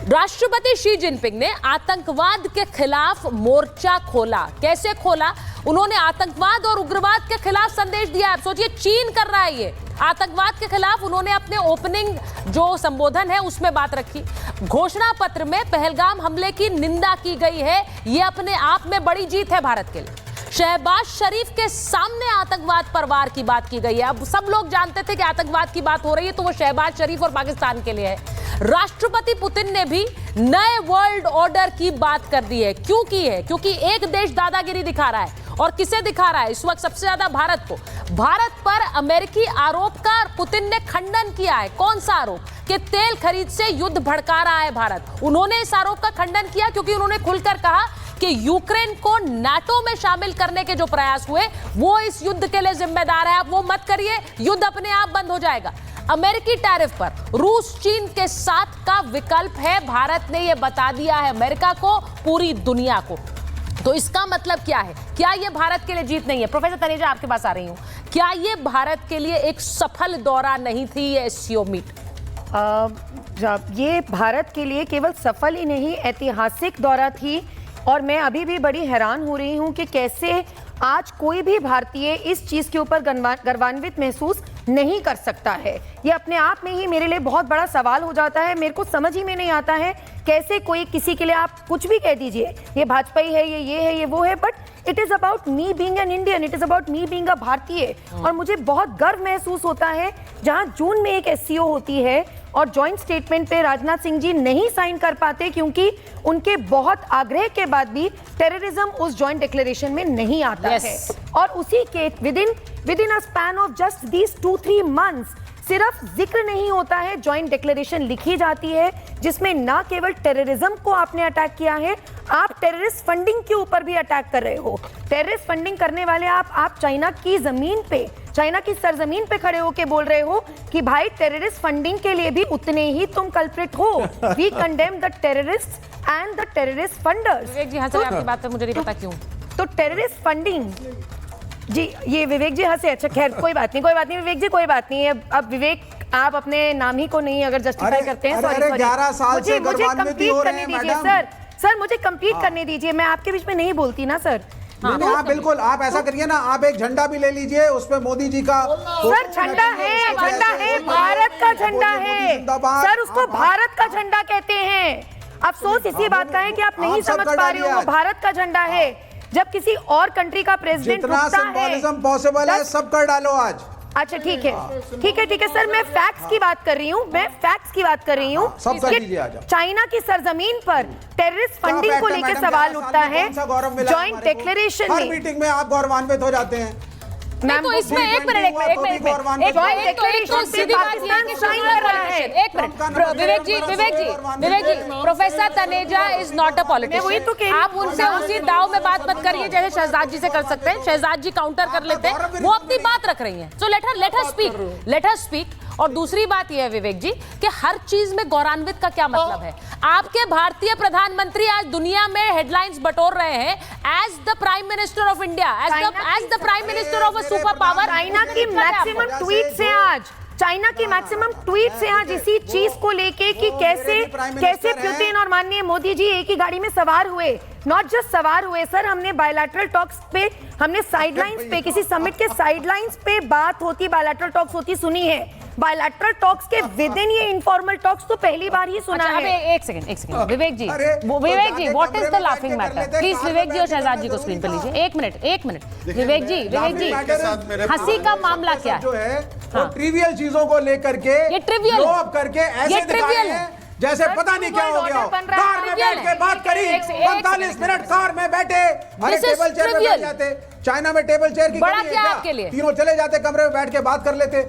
E: राष्ट्रपति शी जिनपिंग ने आतंकवाद के खिलाफ मोर्चा खोला। कैसे खोला? उन्होंने आतंकवाद और उग्रवाद के खिलाफ संदेश दिया। आप सोचिए, चीन कर रहा है ये आतंकवाद के खिलाफ। उन्होंने अपने ओपनिंग जो संबोधन है उसमें बात रखी। घोषणा पत्र में पहलगाम हमले की निंदा की गई है। ये अपने आप में बड़ी जीत है भारत के लिए। शहबाज शरीफ के सामने आतंकवाद पर वार की बात की गई है। अब सब लोग जानते थे कि आतंकवाद की बात हो रही है तो वो शहबाज शरीफ और पाकिस्तान के लिए है। राष्ट्रपति पुतिन ने भी नए वर्ल्ड ऑर्डर की बात कर दी है। क्यों की है? क्योंकि एक देश दादागिरी दिखा रहा है और किसे दिखा रहा है इस वक्त सबसे ज्यादा? भारत को। भारत पर अमेरिकी आरोप का पुतिन ने खंडन किया है। कौन सा आरोप? कि तेल खरीद से युद्ध भड़का रहा है भारत। उन्होंने इस आरोप का खंडन किया क्योंकि उन्होंने खुलकर कहा कि यूक्रेन को नाटो में शामिल करने के जो प्रयास हुए वो इस युद्ध के लिए जिम्मेदार है। आप वो मत करिए, युद्ध अपने आप बंद हो जाएगा। अमेरिकी टैरिफ पर रूस चीन के साथ का विकल्प है। भारत ने यह बता दिया है अमेरिका को, पूरी दुनिया को। तो इसका मतलब क्या है? क्या यह भारत के लिए जीत नहीं है? प्रोफेसर तनेजा, आपके पास आ रही हूं। क्या यह भारत के लिए एक सफल दौरा नहीं थी ये एससीओ मीट?
J: ये भारत के लिए केवल सफल ही नहीं, ऐतिहासिक दौरा थी। और मैं अभी भी बड़ी हैरान हो रही हूं कि कैसे आज कोई भी भारतीय इस चीज के ऊपर गर्वान्वित महसूस नहीं कर सकता है। ये अपने आप में ही मेरे लिए बहुत बड़ा सवाल हो जाता है। मेरे को समझ ही में नहीं आता है कैसे कोई किसी के लिए आप कुछ भी कह दीजिए, ये भाजपाई है, ये है, ये वो है, but it is about me being an Indian, it is about me being a भारतीय। और मुझे बहुत गर्व महसूस होता है जहां जून में एक एससीओ होती है और जॉइंट स्टेटमेंट पे राजनाथ सिंह जी नहीं साइन कर पाते क्योंकि उनके बहुत आग्रह के बाद भी टेररिज्म उस जॉइंट डिक्लेरेशन में नहीं आता है। और उसी के with in a span of just these 2-3 months सिर्फ जिक्र नहीं होता है, जॉइंट डिक्लेरेशन लिखी जाती है जिसमें ना केवल टेररिज्म को आपने अटैक किया है, आप टेररिस्ट फंडिंग के ऊपर भी अटैक कर रहे हो। टेररिस्ट फंडिंग करने वाले आप चाइना की जमीन पे, चाइना की सरजमीन पे खड़े होके बोल रहे हो कि भाई टेररिस्ट फंडिंग के लिए भी उतने ही तुम कल्प्रिट हो। We condemn the terrorist and the terrorist funders.
E: Vivek ji हंसे, आपकी बात पे मुझे नहीं पता क्यों।
J: तो टेररिस्ट फंडिंग जी, ये विवेक जी हंसे, अच्छा खैर कोई बात नहीं विवेक जी, कोई बात नहीं है। अब विवेक, आप अपने नाम ही को नहीं अगर जस्टिफाई करते हैं, सॉरी
G: 11 साल से
J: मुझे कंप्लीट करने दीजिए सर, मुझे कंप्लीट करने दीजिए। मैं आपके बीच में नहीं बोलती ना सर।
G: हाँ बिल्कुल, आप ऐसा करिए ना, आप एक झंडा भी ले लीजिए, उस पे मोदी जी का
J: सर झंडा है, भारत का झंडा है सर, उसको भारत का झंडा कहते हैं। अफसोस इसी बात का है कि आप नहीं समझ पा रहे हो, वो भारत का झंडा है। जब किसी और कंट्री का प्रेसिडेंट रुकता है,
G: पॉसिबल है सब कर डालो आज।
J: अच्छा ठीक है सर, मैं फैक्ट्स की बात कर रही हूँ, चाइना की सरजमीन पर टेररिस्ट फंडिंग को लेकर सवाल उठता है। जॉइंट डिक्लेरेशन में
G: मीटिंग में आप गौरवान्वित हो जाते हैं।
E: मैं तो इसमें एक minute Vivek ji, professor Taneja is not a politician. आप उनसे उसी दाव में बात मत करिए जैसे शहजाद जी से कर सकते हैं। शहजाद जी काउंटर कर लेते हैं, वो अपनी बात रख रही हैं, सो लेट हर स्पीक। और दूसरी बात यह है विवेक जी कि हर चीज में गौरवान्वित का क्या मतलब है? आपके भारतीय प्रधानमंत्री आज दुनिया में हेडलाइंस बटोर रहे हैं as the prime minister of India, as the prime minister of a super power.
J: China की मैक्सिमम ट्वीट से आज इसी चीज को लेके कि कैसे पुतिन और माननीय मोदी जी एक ही गाड़ी में सवार हुए। नॉट जस्ट सवार हुए सर, हमने बायलैटरल टॉक्स पे, हमने साइडलाइंस पे, किसी समिट के साइडलाइंस पे बात होती, बायलैटरल टॉक्स होती सुनी है। बायलैटरल टॉक्स के विद इन ये इनफॉर्मल टॉक्स तो पहली बार ही सुना है।
E: एक second Vivek ji, what is the laughing matter? Please Vivek ji और शहजाद जी को स्क्रीन पर लीजिए। एक मिनट विवेक जी, हंसी का मामला क्या है?
G: ट्रिवियल चीजों को लेकर के
E: ये ट्रिवियल
G: करके ऐसे ट्रिवियल है जैसे पता नहीं क्या हो गया। कार में बैठ के बात करी 45 मिनट, कार में बैठे, अरे टेबल चेयर पे बैठ जाते। चाइना में टेबल चेयर की
E: बड़ा क्या आपके लिए?
G: तीनों चले जाते कमरे में बैठ के बात कर लेते।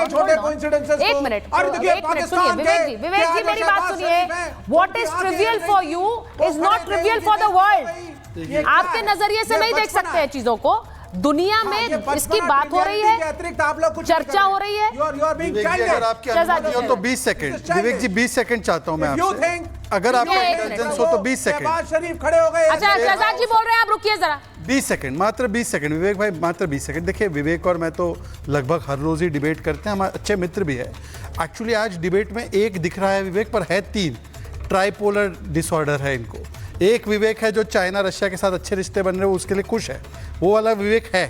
E: छोटे
G: कोइंसिडेंसेस।
E: एक मिनट विवेक जी मेरी बात सुनिए। What is trivial for you is not trivial for the world. आपके नजरिए से नहीं देख सकते हैं चीजों को। दुनिया में इसकी बात हो रही है, चर्चा हो रही है।
A: अगर आपकी अनुमति हो तो 20 सेकंड विवेक जी, 20 सेकंड चाहता हूं मैं आपसे, अगर आपका इंटेलिजेंस हो तो 20 सेकंड।
G: शरीफ खड़े हो गए।
E: अच्छा शहजाद जी बोल रहे हैं, आप रुकिए जरा।
A: 20 सेकंड, मात्र 20 सेकंड विवेक भाई, मात्र 20 सेकंड। देखिए विवेक और मैं तो लगभग हर रोज ही डिबेट करते हैं, हमारे अच्छे मित्र भी है। एक्चुअली आज डिबेट में एक दिख रहा है विवेक, पर है 3। ट्राइपोलर डिसऑर्डर है इनको। एक विवेक है जो चाइना रशिया के साथ अच्छे रिश्ते बन रहे हो उसके लिए खुश है, वो वाला विवेक है,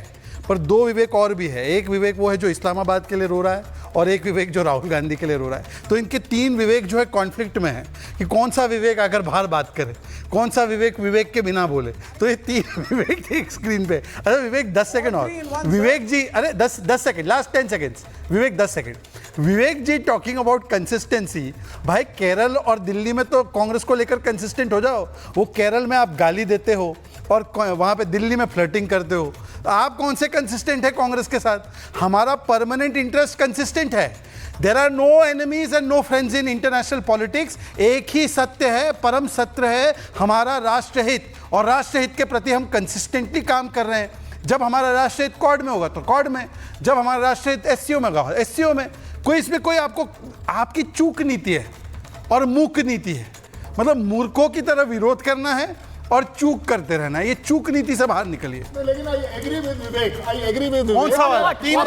A: पर 2 विवेक और भी है। एक विवेक वो है जो इस्लामाबाद के लिए रो रहा है, और एक विवेक जो राहुल गांधी के लिए रो रहा है। तो इनके तीन विवेक जो है कॉन्फ्लिक्ट में है कि कौन सा विवेक अगर बाहर बात करे, कौन सा विवेक विवेक के बिना बोले। तो ये तीन विवेक एक स्क्रीन पे। अरे विवेक 10 सेकंड और, विवेक जी अरे 10 second, last 10 seconds, Vivek 10 second. Vivek ji talking about consistency, भाई केरल और दिल्ली में तो कांग्रेस को लेकर कंसिस्टेंट हो जाओ। वो केरल में आप गाली देते हो और वहां पे दिल्ली में फ्लर्टिंग करते हो, आप कौन से कंसिस्टेंट है कांग्रेस के साथ? हमारा परमानेंट इंटरेस्ट कंसिस्टेंट है। There are no enemies and no friends in international politics. एक ही सत्य है, परम सत्य है हमारा राष्ट्रहित, और राष्ट्रहित के प्रति हम कंसिस्टेंटली काम कर रहे हैं। जब हमारा राष्ट्रहित क्वाड में होगा तो क्वाड में, जब हमारा राष्ट्रहित एससीओ में होगा एससीओ में। कोई इसमें कोई आपको, आपकी चूक नीति है और मूक नीति है, मतलब मूर्खों की तरह विरोध करना है और चूक करते रहना है। ये चूक नीति से बाहर निकलिए।
I: लेकिन आई एग्री विद विवेक,
A: कौन सा वाला? तीन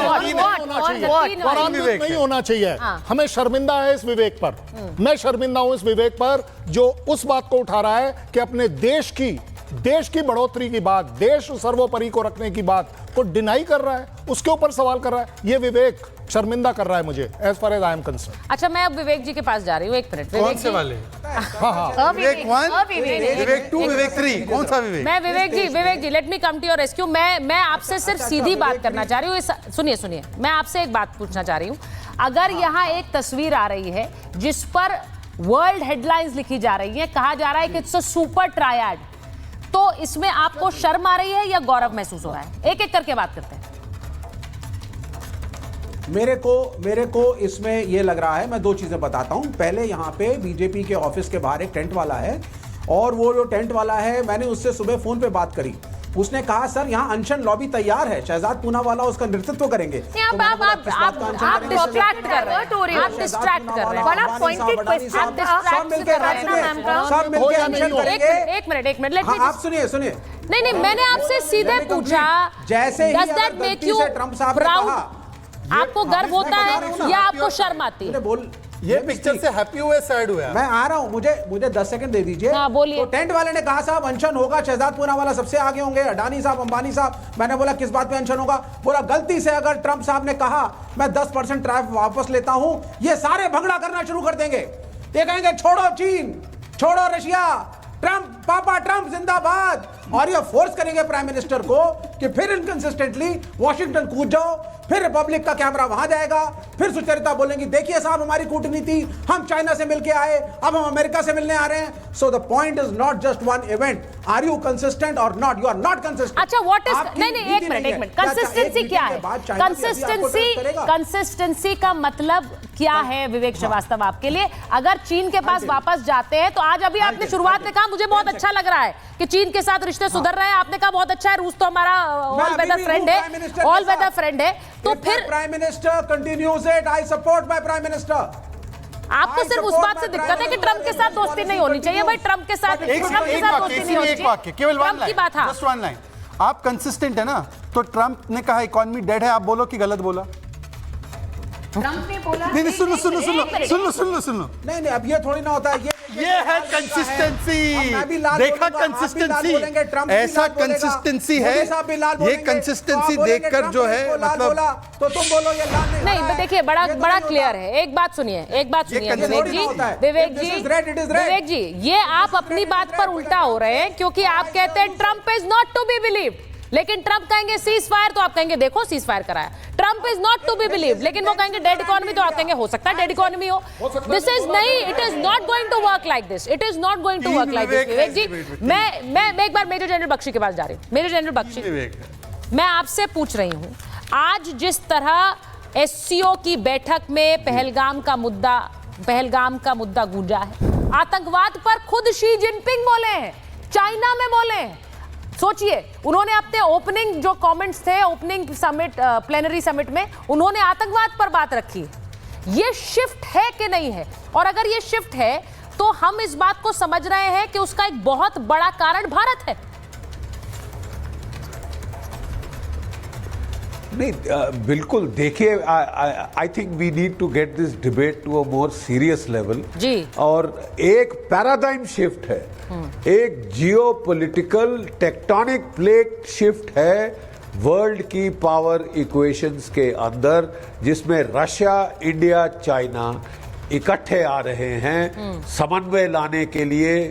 I: विवेक नहीं होना चाहिए। हमें शर्मिंदा है इस विवेक पर, मैं शर्मिंदा हूं इस विवेक पर जो उस बात को उठा रहा है कि अपने देश की बढ़ोतरी की बात, देश सर्वोपरि को रखने की बात को डिनाई कर रहा है, उसके ऊपर सवाल कर रहा है। ये विवेक शर्मिंदा कर रहा है मुझे, as far as I am concern.
E: अच्छा, मैं अब विवेक जी के पास जा रही हूँ, एक मिनट।
A: कौन से वाले? विवेक 1, विवेक 2, विवेक 3, कौन सा विवेक?
E: मैं Vivek ji let me come to your rescue. मैं आपसे सिर्फ सीधी बात करना चाह रही हूँ। सुनिए, मैं आपसे एक बात पूछना चाह रही हूँ। अगर यहाँ एक तस्वीर आ रही है जिस पर वर्ल्ड हेडलाइंस लिखी जा रही है, कहा जा रहा है कि इट्स अ सुपर ट्रायड, तो इसमें आपको शर्म आ रही है या गौरव महसूस हो रहा है? एक एक करके बात करते हैं।
G: मेरे को इसमें यह लग रहा है, मैं दो चीजें बताता हूं। पहले यहां पे बीजेपी के ऑफिस के बाहर एक टेंट वाला है, और वो जो टेंट वाला है, मैंने उससे सुबह फोन पे बात करी। उसने कहा सर यहाँ अनशन लॉबी तैयार है, शहजाद पूनावाला उसका नेतृत्व करेंगे।
E: आप डिस्ट्रैक्ट कर रहे हैं। बड़ा पॉइंटेड क्वेश्चन, आप डिस्ट्रैक्ट कर रहे हैं।
G: सब मिलकर अनशन करेंगे।
E: एक मिनट,
G: आप सुनिए।
E: नहीं, मैंने आपसे सीधे पूछा,
G: जैसे he
E: does that make you
G: Trump साहब ने
E: प्राउड?
G: कहा,
E: आपको गर्व होता है या आपको शर्म आती है?
A: ये पिक्चर से हैप्पी हुए सैड हुए?
G: मैं आ रहा हूं, मुझे 10 सेकंड दे दीजिए।
E: हाँ, बोलिए।
G: तो टेंट वाले ने कहा साहब अनशन होगा, शहजाद पूनावाला सबसे आगे होंगे, अडानी साहब, अंबानी साहब। मैंने बोला किस बात पे अनशन होगा? बोला गलती से अगर ट्रंप साहब ने कहा मैं 10% टैरिफ वापस लेता हूं, ये सारे भंगड़ा करना शुरू कर देंगे। ये कहेंगे छोड़ो चीन, छोड़ो रशिया, ट्रंप, पापा ट्रंप जिंदाबाद। और ये फोर्स करेंगे प्राइम मिनिस्टर को कि फिर इनकंसिस्टेंटली वॉशिंगटन कूद जाओ, फिर रिपब्लिक का कैमरा वहां जाएगा, फिर सुचरिता बोलेंगी देखिए साहब हमारी कूटनीति, हम चाइना से मिलके आए, अब हम अमेरिका से मिलने आ रहे हैं। So the point is not just one event, are you consistent और not? You are not consistent.
E: अच्छा, व्हाट इज, नहीं, एक मिनट, कंसिस्टेंसी क्या है? कंसिस्टेंसी का मतलब क्या है विवेक श्रीवास्तव आपके लिए? अगर चीन के पास वापस जाते हैं तो आज अभी आपने शुरुआत में कहा मुझे बहुत अच्छा लग रहा है कि चीन के साथ रिश्ते सुधर रहे हैं, आपने कहा बहुत अच्छा है, रूस तो हमारा ऑल वेदर फ्रेंड है, ऑल वेदर फ्रेंड है। तो फिर
G: prime minister continues it, I support my prime minister.
E: आपको सिर्फ उस बात से दिक्कत है कि ट्रंप के साथ दोस्ती नहीं होनी चाहिए। भाई ट्रंप के साथ दोस्ती नहीं होनी चाहिए।
A: केवल
E: ट्रंप की बात। हाँ,
A: जस्ट वन लाइन। आप कंसिस्टेंट है ना? तो ट्रंप ने कहा इकोनॉमी डेड है, आप बोलो कि गलत बोला?
J: ट्रंप ने बोला
A: नहीं, सुनो। नहीं, अब ये थोड़ी ना होता है। ये है कंसिस्टेंसी। देखा कंसिस्टेंसी, ऐसा कंसिस्टेंसी है। ये कंसिस्टेंसी देखकर जो है मतलब
G: तो तुम बोलो ये लाल
E: नहीं, देखिए बड़ा क्लियर है। एक बात सुनिए विवेक जी, ये आप अपनी बात पर उल्टा हो रहे हैं, क्योंकि आप कहते हैं Trump is not to be believed, लेकिन ट्रंप कहेंगे सीज फायर तो आप कहेंगे देखो सीज फायर कराया। Trump is not to be believed, लेकिन वो कहेंगे डेड इकोनॉमी तो आप कहेंगे हो सकता है डेड इकोनॉमी हो। दिस इज नहीं, it is not going to work like this, it is not going to work like this. Vivek ji, मैं एक बार मेजर जनरल बख्शी के पास जा रही हूँ। मेजर जनरल बख्शी, मैं आपसे पूछ रही हूँ, आज जिस तरह एससीओ की बैठक में पहलगाम का मुद्दा गूंजा है, आतंकवाद पर खुद शी जिनपिंग बोले हैं, चाइना में बोले हैं। सोचिए, उन्होंने अपने ओपनिंग जो कमेंट्स थे ओपनिंग समिट, प्लेनरी समिट में, उन्होंने आतंकवाद पर बात रखी। ये शिफ्ट है कि नहीं है? और अगर ये शिफ्ट है तो हम इस बात को समझ रहे हैं कि उसका एक बहुत बड़ा कारण भारत है।
H: नहीं, बिल्कुल। देखिए, I think we need to get this debate to a more serious level
E: जी।
H: और एक पैराडाइम शिफ्ट है, एक जियोपॉलिटिकल टेक्टोनिक प्लेट शिफ्ट है वर्ल्ड की पावर इक्वेशंस के अंदर, जिसमें रशिया, इंडिया, चाइना इकट्ठे आ रहे हैं समन्वय लाने के लिए,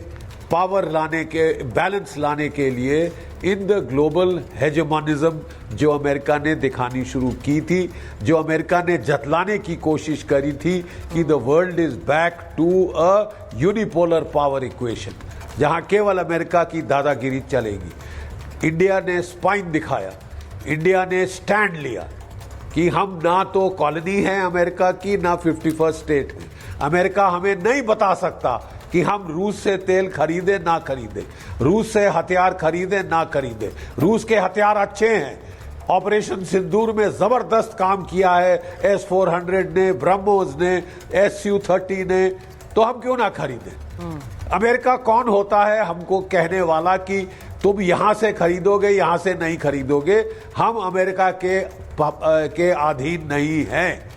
H: पावर लाने के, बैलेंस लाने के लिए इन द ग्लोबल हेजेमोनिज्म जो अमेरिका ने दिखानी शुरू की थी, जो अमेरिका ने जतलाने की कोशिश करी थी कि the world is back to a unipolar power equation, जहां केवल अमेरिका की दादागिरी चलेगी। इंडिया ने स्पाइन दिखाया, इंडिया ने स्टैंड लिया कि हम ना तो कॉलोनी है अमेरिका की, ना 51st स्टेट है। अमेरिका हमें नहीं बता सकता कि हम रूस से तेल खरीदे ना खरीदे, रूस से हथियार खरीदे ना खरीदे। रूस के हथियार अच्छे हैं, ऑपरेशन सिंदूर में जबरदस्त काम किया है S-400 ने, ब्रह्मोस ने, Su-30 ने, तो हम क्यों ना खरीदे। अमेरिका कौन होता है हमको कहने वाला कि तुम यहां से खरीदोगे, यहां से नहीं खरीदोगे। हम अमेरिका के अधीन नहीं हैं।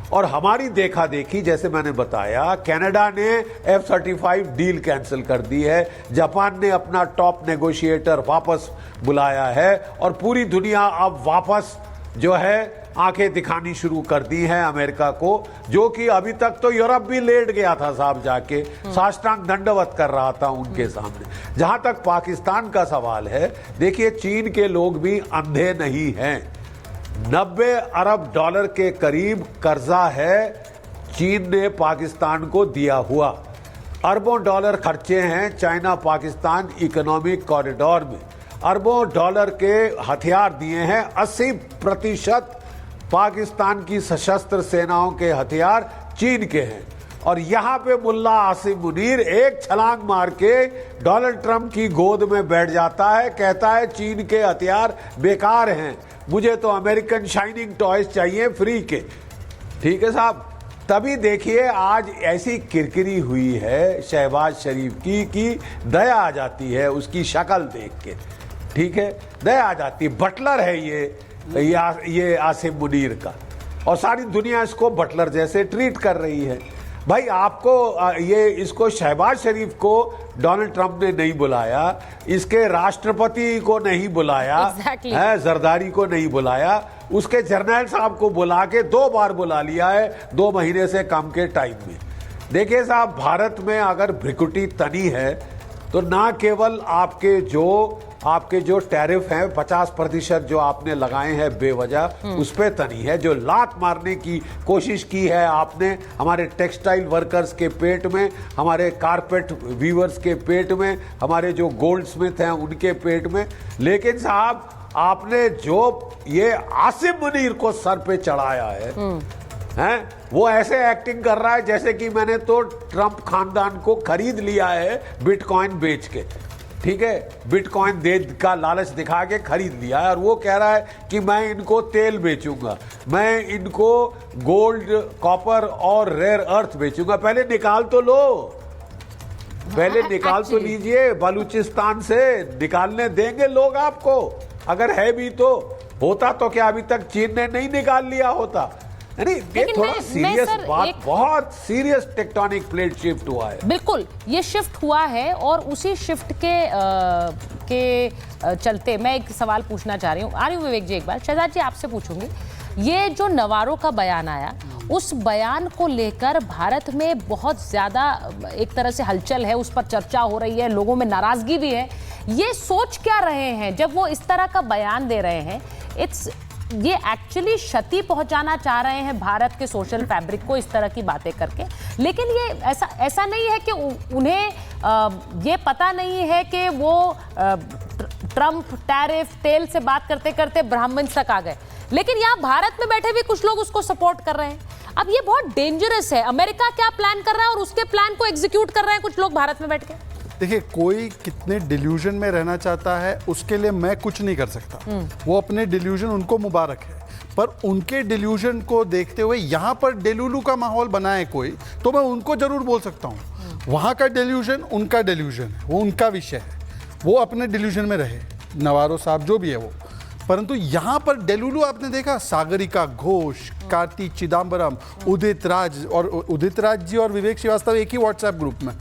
H: और हमारी देखा देखी, जैसे मैंने बताया, कनाडा ने F-35 डील कैंसिल कर दी है, जापान ने अपना टॉप नेगोशिएटर वापस बुलाया है, और पूरी दुनिया अब वापस जो है आंखें दिखानी शुरू कर दी हैं अमेरिका को, जो कि अभी तक तो यूरोप भी लेट गया था साहब, जाके साष्टांग दंडवत कर रहा था उनके सामने। जहां तक पाकिस्तान का सवाल है, देखिए चीन के लोग भी अंधे नहीं हैं। 90 अरब डॉलर के करीब कर्जा है चीन ने पाकिस्तान को दिया हुआ, अरबों डॉलर खर्चे हैं चाइना पाकिस्तान इकोनॉमिक कॉरिडोर में, अरबों डॉलर के हथियार दिए हैं। 80% पाकिस्तान की सशस्त्र सेनाओं के हथियार चीन के हैं। और यहां पे मुल्ला आसिम मुनीर एक छलांग मार के डोनाल्ड ट्रंप की गोद में बैठ जाता है, कहता है चीन के हथियार बेकार हैं, मुझे तो अमेरिकन शाइनिंग टॉयज चाहिए फ्री के। ठीक है साहब, तभी देखिए आज ऐसी किरकिरी हुई है शहबाज शरीफ की कि दया आ जाती है उसकी शक्ल देख के। ठीक है, दया आ जाती है। बटलर है ये आसिम मुनीर का, और सारी दुनिया इसको बटलर जैसे ट्रीट कर रही है। भाई आपको इसको शहबाज शरीफ को डोनाल्ड ट्रंप ने नहीं बुलाया, इसके राष्ट्रपति को नहीं बुलाया, है जरदारी को नहीं बुलाया, उसके जर्नैल साहब को बुला के 2 बार बुला लिया है 2 महीने से कम के टाइम में। देखिए साहब, भारत में अगर भ्रिकुटी तनी है तो ना केवल आपके जो टैरिफ हैं 50% जो आपने लगाए हैं बेवजह, उस पे तनी है। जो लात मारने की कोशिश की है आपने हमारे टेक्सटाइल वर्कर्स के पेट में, हमारे कारपेट वीवर्स के पेट में, हमारे जो गोल्ड स्मिथ हैं उनके पेट में। लेकिन साहब आपने जो ये आसिम मुनीर को सर पे चढ़ाया है, वो ऐसे एक्टिंग कर रहा है जैसे कि मैंने तो ट्रंप खानदान को खरीद लिया है बिटकॉइन बेच के। ठीक है, बिटकॉइन दे का लालच दिखा के खरीद लिया है, और वो कह रहा है कि मैं इनको तेल बेचूंगा, मैं इनको गोल्ड, कॉपर और रेयर अर्थ बेचूंगा। पहले निकाल तो लो, पहले निकाल तो लीजिए, बलूचिस्तान से निकालने देंगे लोग आपको, अगर है भी तो। होता तो क्या अभी तक चीन ने नहीं निकाल लिया होता। नहीं, ये थोड़ा सीरियस बात, बहुत सीरियस टेक्टोनिक प्लेट शिफ्ट हुआ है।
E: बिल्कुल, ये शिफ्ट हुआ है, और उसी शिफ्ट के चलते मैं एक सवाल पूछना चाह रही हूँ। आ रही हूँ विवेक जी, एक बार शहजाद जी आपसे पूछूंगी। ये जो नवारो का बयान आया, उस बयान को लेकर भारत में बहुत ज्यादा एक तरह से हलचल है, उस पर चर्चा हो रही है, लोगों में नाराजगी भी है। ये सोच क्या रहे हैं जब वो इस तरह का बयान दे रहे हैं? ये एक्चुअली क्षति पहुंचाना चाह रहे हैं भारत के सोशल फैब्रिक को इस तरह की बातें करके। लेकिन ये ऐसा नहीं है कि उन्हें ये पता नहीं है कि वो ट्रंप टैरिफ तेल से बात करते करते ब्राह्मण तक आ गए, लेकिन यहाँ भारत में बैठे भी कुछ लोग उसको सपोर्ट कर रहे हैं। अब ये बहुत डेंजरस है। अमेरिका क्या प्लान कर रहा है और उसके प्लान को एग्जीक्यूट कर रहे हैं कुछ लोग भारत में बैठ के।
A: देखिए, कोई कितने डिल्यूजन में रहना चाहता है उसके लिए मैं कुछ नहीं कर सकता। वो अपने डिल्यूजन, उनको मुबारक है, पर उनके डिल्यूजन को देखते हुए यहाँ पर डेलुलू का माहौल बनाए कोई, तो मैं उनको जरूर बोल सकता हूँ। वहाँ का डिल्यूजन उनका डिल्यूजन है, वो उनका विषय है, वो अपने डिल्यूजन में रहे, नवारो साहब जो भी है वो। परंतु यहाँ पर डेलुलू आपने देखा, सागरिका घोष, कार्ति चिदम्बरम, उदित राज, और उदित राज जी और विवेक श्रीवास्तव एक ही व्हाट्सएप ग्रुप में,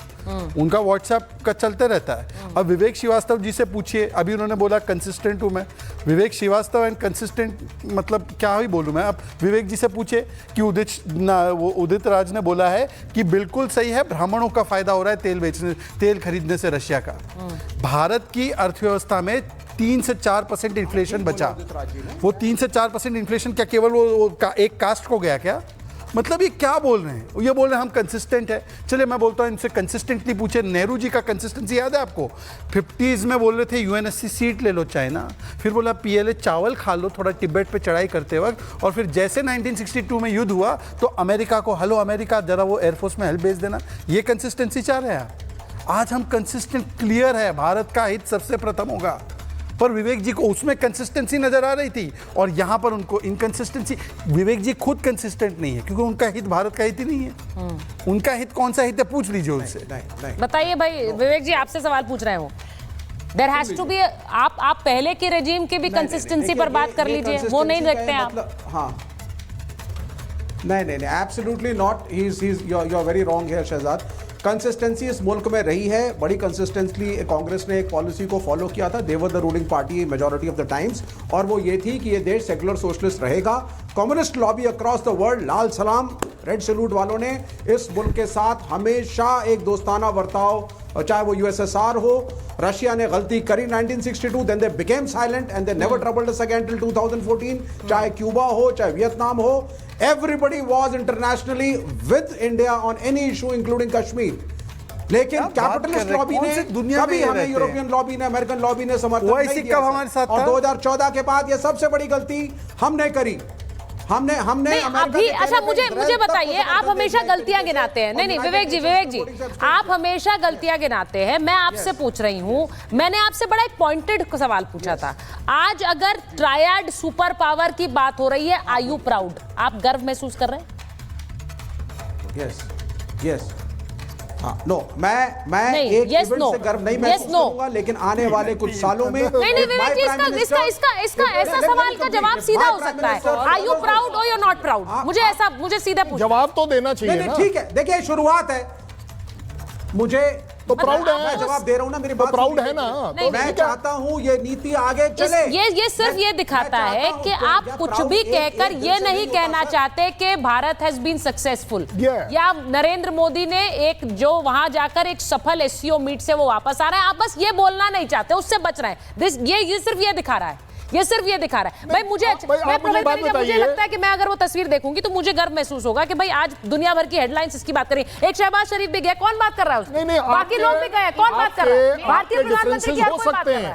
A: उनका व्हाट्सएप का चलते रहता है। अब विवेक श्रीवास्तव जी से पूछिए, अभी उन्होंने बोला कंसिस्टेंट हूं मैं, विवेक श्रीवास्तव एंड कंसिस्टेंट मतलब क्या ही बोलूं मैं। अब विवेक जी से पूछे कि उदित राज ने बोला है कि बिल्कुल सही है, ब्राह्मणों का फायदा हो रहा है तेल खरीदने से रशिया का। भारत की अर्थव्यवस्था में 3 से 4% इन्फ्लेशन बचा, वो 3 से 4% इन्फ्लेशन क्या केवल वो एक कास्ट को गया क्या? मतलब ये क्या बोल रहे हैं? ये बोल रहे हैं हम कंसिस्टेंट है। चलिए मैं बोलता हूँ इनसे कंसिस्टेंटली पूछे, नेहरू जी का कंसिस्टेंसी याद है आपको? 50s में बोल रहे थे यूएनएससी सीट ले लो चाइना, फिर बोला पीएलए चावल खा लो थोड़ा तिब्बत पे चढ़ाई करते वक्त, और फिर जैसे 1962 में युद्ध हुआ तो अमेरिका को हेलो अमेरिका जरा वो एयरफोर्स में हेल्प भेज देना। ये कंसिस्टेंसी चाह रहे हैं आज हम कंसिस्टेंट, क्लियर है भारत का हित सबसे प्रथम होगा, पर विवेक जी को उसमें कंसिस्टेंसी नजर आ रही थी और यहाँ पर उनको इनकंसिस्टेंसी। विवेक जी खुद कंसिस्टेंट नहीं है क्योंकि उनका हित भारत का हित ही नहीं है। उनका हित कौन सा हित है पूछ लीजिए उनसे।
E: बताइए भाई, विवेक जी आपसे सवाल पूछ रहे हो। देयर हैज टू बी, आप पहले के रेजिम की भी कंसिस्टेंसी पर बात कर लीजिए, वो नहीं रखते हैं आप।
G: हाँ नहीं, absolutely not. You are very wrong here Shahzad. Consistency इस मुल्क में रही है बड़ी कंसिस्टेंटली। कांग्रेस ने एक पॉलिसी को फॉलो किया था, they were the ruling party majority of the times, और वो ये थी कि ये देश सेकुलर सोशलिस्ट रहेगा। Communist lobby across the world, लाल सलाम रेड सैल्यूट वालों ने इस मुल्क के साथ हमेशा एक दोस्ताना बर्ताव, चाहे वो यूएसएसआर हो, रशिया ने गलती करी 1962, then they became silent and they never troubled us again till 2014, चाहे क्यूबा हो चाहे वियतनाम हो, everybody was internationally with India on any issue including Kashmir. लेकिन कैपिटलिस्ट लॉबी ने कभी हमें यूरोपियन लॉबी ने अमेरिकन लॉबी ने समर्थन नहीं दिया हमारे साथ, और 2014 के बाद ये सबसे बड़ी गलती हमने करी। हमने
E: अभी अच्छा मुझे बताइए, आप हमेशा गलतियां गिनाते हैं। नहीं विवेक जी आप हमेशा गलतियां गिनाते हैं। मैं आपसे पूछ रही हूं, मैंने आपसे बड़ा एक पॉइंटेड सवाल पूछा था। आज अगर ट्रायड सुपर पावर की बात हो रही है, आर यू प्राउड? आप गर्व महसूस कर रहे हैं?
G: यस नो, मैं एक इवेंट से गर्व नहीं महसूस करूंगा, लेकिन आने वाले कुछ सालों में
E: नहीं विवेक जी, इसका ऐसा सवाल का जवाब सीधा हो सकता है, आर यू प्राउड और यू नॉट प्राउड? मुझे सीधा
I: जवाब तो देना चाहिए।
G: ठीक है, देखिए शुरुआत है, मुझे तो प्राउड है, मैं जवाब दे रहा हूं ना, मेरी बात
I: प्राउड है ना।
G: तो मैं चाहता हूं ये नीति आगे चले।
E: ये सिर्फ ये दिखाता है कि आप कुछ भी कहकर ये नहीं कहना चाहते कि भारत हैज बीन सक्सेसफुल, या नरेंद्र मोदी ने एक जो वहां जाकर एक सफल एससीओ मीट से वो वापस आ रहा है, आप बस ये बोलना नहीं चाहते, उससे बच रहे हैं। ये सिर्फ ये दिखा रहा है, ये सिर्फ ये दिखा रहा है। भाई मुझे लगता है कि मैं अगर वो तस्वीर देखूंगी तो मुझे गर्व महसूस होगा कि भाई आज दुनिया भर की हेडलाइंस इसकी बात करें। एक शहबाज शरीफ भी गए, कौन बात कर रहा है उसमें? बाकी लोग भी गए, कौन बात कर रहा है? भारतीय प्रधानमंत्री की
I: हो सकते हैं,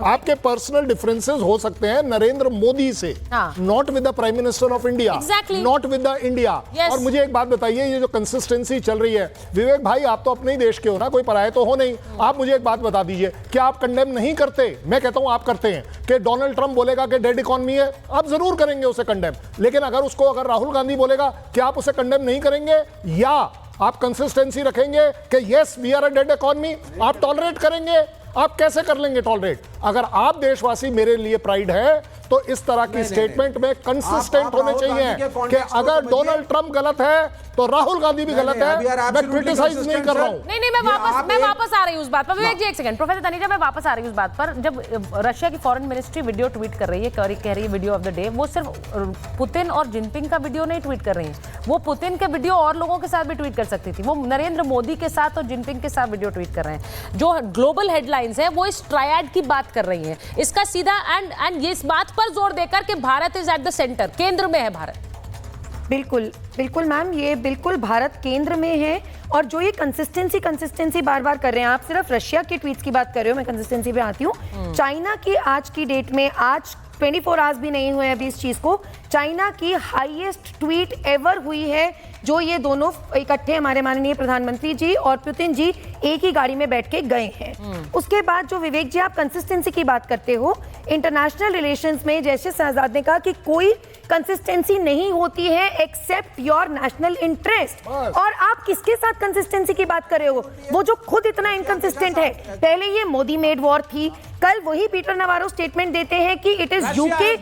I: आपके पर्सनल डिफरेंसेस हो सकते हैं नरेंद्र मोदी से, not with the prime minister of India, not with the India. और मुझे एक बात बताइए, ये जो कंसिस्टेंसी चल रही है, विवेक भाई आप तो अपने ही देश के हो ना, कोई पराये तो हो नहीं। आप मुझे एक बात बता दीजिए, क्या आप कंडेम नहीं करते? मैं कहता हूं आप करते हैं कि डोनाल्ड ट्रंप बोलेगा कि डेड इकोनॉमी है, आप जरूर करेंगे उसे कंडेम, लेकिन अगर राहुल गांधी बोलेगा कि आप उसे कंडेम नहीं करेंगे, या आप कंसिस्टेंसी रखेंगे कि yes we are a dead economy, आप टॉलरेट करेंगे? आप कैसे कर लेंगे टॉलरेट? अगर आप देशवासी मेरे लिए प्राइड है तो इस तरह की स्टेटमेंट में कंसिस्टेंट होने चाहिए कि अगर डोनाल्ड ट्रंप गलत है तो राहुल गांधी भी गलत है। मैं क्रिटिसाइज नहीं कर रहा हूं।
E: नहीं मैं वापस आ रही हूं उस बात पर। विवेक जी एक सेकंड, प्रोफेसर तनीजा मैं वापस आ रही हूं उस बात पर। जब रशिया की फॉरेन मिनिस्ट्री वीडियो ट्वीट कर रही है, कह रही है वीडियो ऑफ द डे, वो सिर्फ पुतिन और जिनपिंग का वीडियो नहीं ट्वीट कर रही है, वो पुतिन के वीडियो और लोगों के साथ भी ट्वीट कर सकती थी। वो नरेंद्र मोदी के साथ और जिनपिंग के साथ वीडियो ट्वीट कर रहे हैं। जो ग्लोबल हेडलाइंस है वो इस ट्रायड की बात कर रही है, इसका सीधा एंड ये इस बात पर जोर देकर कि Bharat is at the centre, केंद्र में है भारत।
J: बिल्कुल मैम, ये बिल्कुल भारत केंद्र में है। और जो ये कंसिस्टेंसी बार बार कर रहे हैं, आप सिर्फ रशिया के ट्वीट्स की बात कर रहे हो, मैं कंसिस्टेंसी पे आती हूँ। चाइना की आज की डेट में, आज 24 आवर्स भी नहीं हुए अभी इस चीज को, चाइना की हाईएस्ट ट्वीट एवर हुई है, जो ये दोनों इकट्ठे हमारे माननीय प्रधानमंत्री जी और पुतिन जी एक ही गाड़ी में बैठ के गए हैं। उसके बाद जो विवेक जी आप कंसिस्टेंसी की बात करते हो, इंटरनेशनल रिलेशंस में जैसे शहजाद ने कहा कि कोई कंसिस्टेंसी नहीं होती है एक्सेप्ट योर नेशनल इंटरेस्ट। और आप किसके साथ कंसिस्टेंसी की बात कर रहे हो? वो जो खुद इतना इनकंसिस्टेंट है। पहले ये मोदी मेड वॉर थी, कल वही पीटर नवारो स्टेटमेंट देते हैं कि इट इज यूके।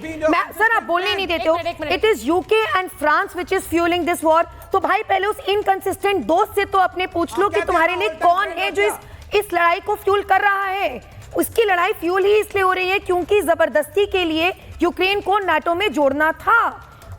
J: सर आप बोलने नहीं देते हो। हो,
E: एक minute.
J: It is UK and France which is fuelling this war. तो भाई पहले उस इनकंसिस्टेंट दोस्त से तो अपने पूछ लो कि तुम्हारे लिए कौन है जो इस लड़ाई को फ्यूल कर रहा है। उसकी लड़ाई फ्यूल ही इसलिए हो रही है क्योंकि जबरदस्ती के लिए यूक्रेन को नाटो में जोड़ना था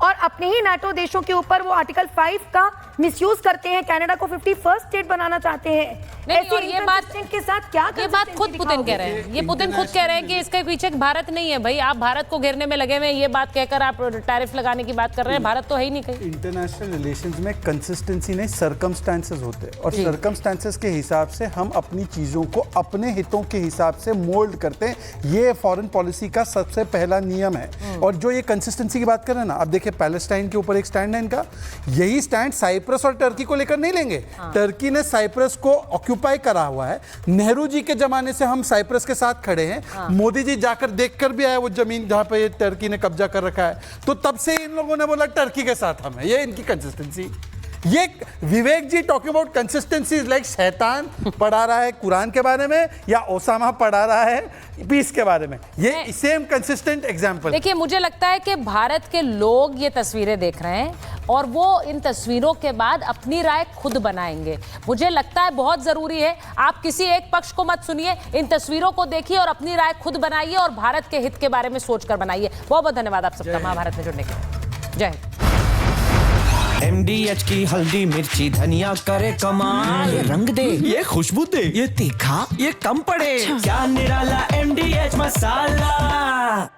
J: और अपने ही नाटो देशों के ऊपर वो आर्टिकल 5 का मिसयूज करते हैं। कनाडा को 51st स्टेट बनाना चाहते हैं।
E: नहीं, और ये बात
J: के साथ क्या
E: ये बात खुद पुतिन कह रहे हैं। ये पुतिन खुद कह रहे हैं कि इसके पीछे भारत नहीं है। भाई आप भारत को घेरने में लगे हुए हैं, ये बात कहकर आप टैरिफ लगाने की बात कर रहे हैं। भारत तो है ही नहीं कहीं।
A: इंटरनेशनल रिलेशंस में कंसिस्टेंसी नहीं, सर्कमस्टेंसेस होते हैं और सर्कमस्टेंसेस के हिसाब से हम अपनी चीज़ों को अपने हितों के हिसाब से मोल्ड करते हैं। ये फॉरेन पॉलिसी का सबसे पहला नियम है। और जो ये कंसिस्टेंसी की बात कर रहे हैं ना, अब देखिए पैलेस्टाइन के ऊपर एक स्टैंड है इनका। यही स्टैंड साइप्रस और टर्की को लेकर नहीं लेंगे। टर्की ने साइप्रस को ऑक्यूपाई करा हुआ है। नेहरू जी के जमाने से हम साइप्रस के साथ खड़े हैं। मोदी जी जाकर देखकर भी आए वो जमीन जहां पे टर्की ने कब्जा कर रखा है। तो तब से इन लोगों ने बोला टर्की के साथ हम है। ये इनकी कंसिस्टेंसी। ये Vivek ji talking about consistency is like शैतान पढ़ा रहा है कुरान के बारे में या ओसामा पढ़ा रहा है पीस के बारे में। ये सेम कंसिस्टेंट एग्जांपल।
E: देखिए मुझे लगता है कि भारत के लोग ये तस्वीरें देख रहे हैं और वो इन तस्वीरों के बाद अपनी राय खुद बनाएंगे। मुझे लगता है बहुत जरूरी है आप किसी एक पक्ष को मत सुनिए, इन तस्वीरों को देखिए और अपनी राय खुद बनाइए और भारत के हित के बारे में सोचकर बनाइए। बहुत बहुत धन्यवाद आप सबका महाभारत में जुड़ने के लिए। जय हिंद।
K: MDH की हल्दी मिर्ची धनिया करे कमाल, ये रंग दे, ये खुशबू दे, ये तीखा, ये कम पड़े, क्या निराला MDH मसाला।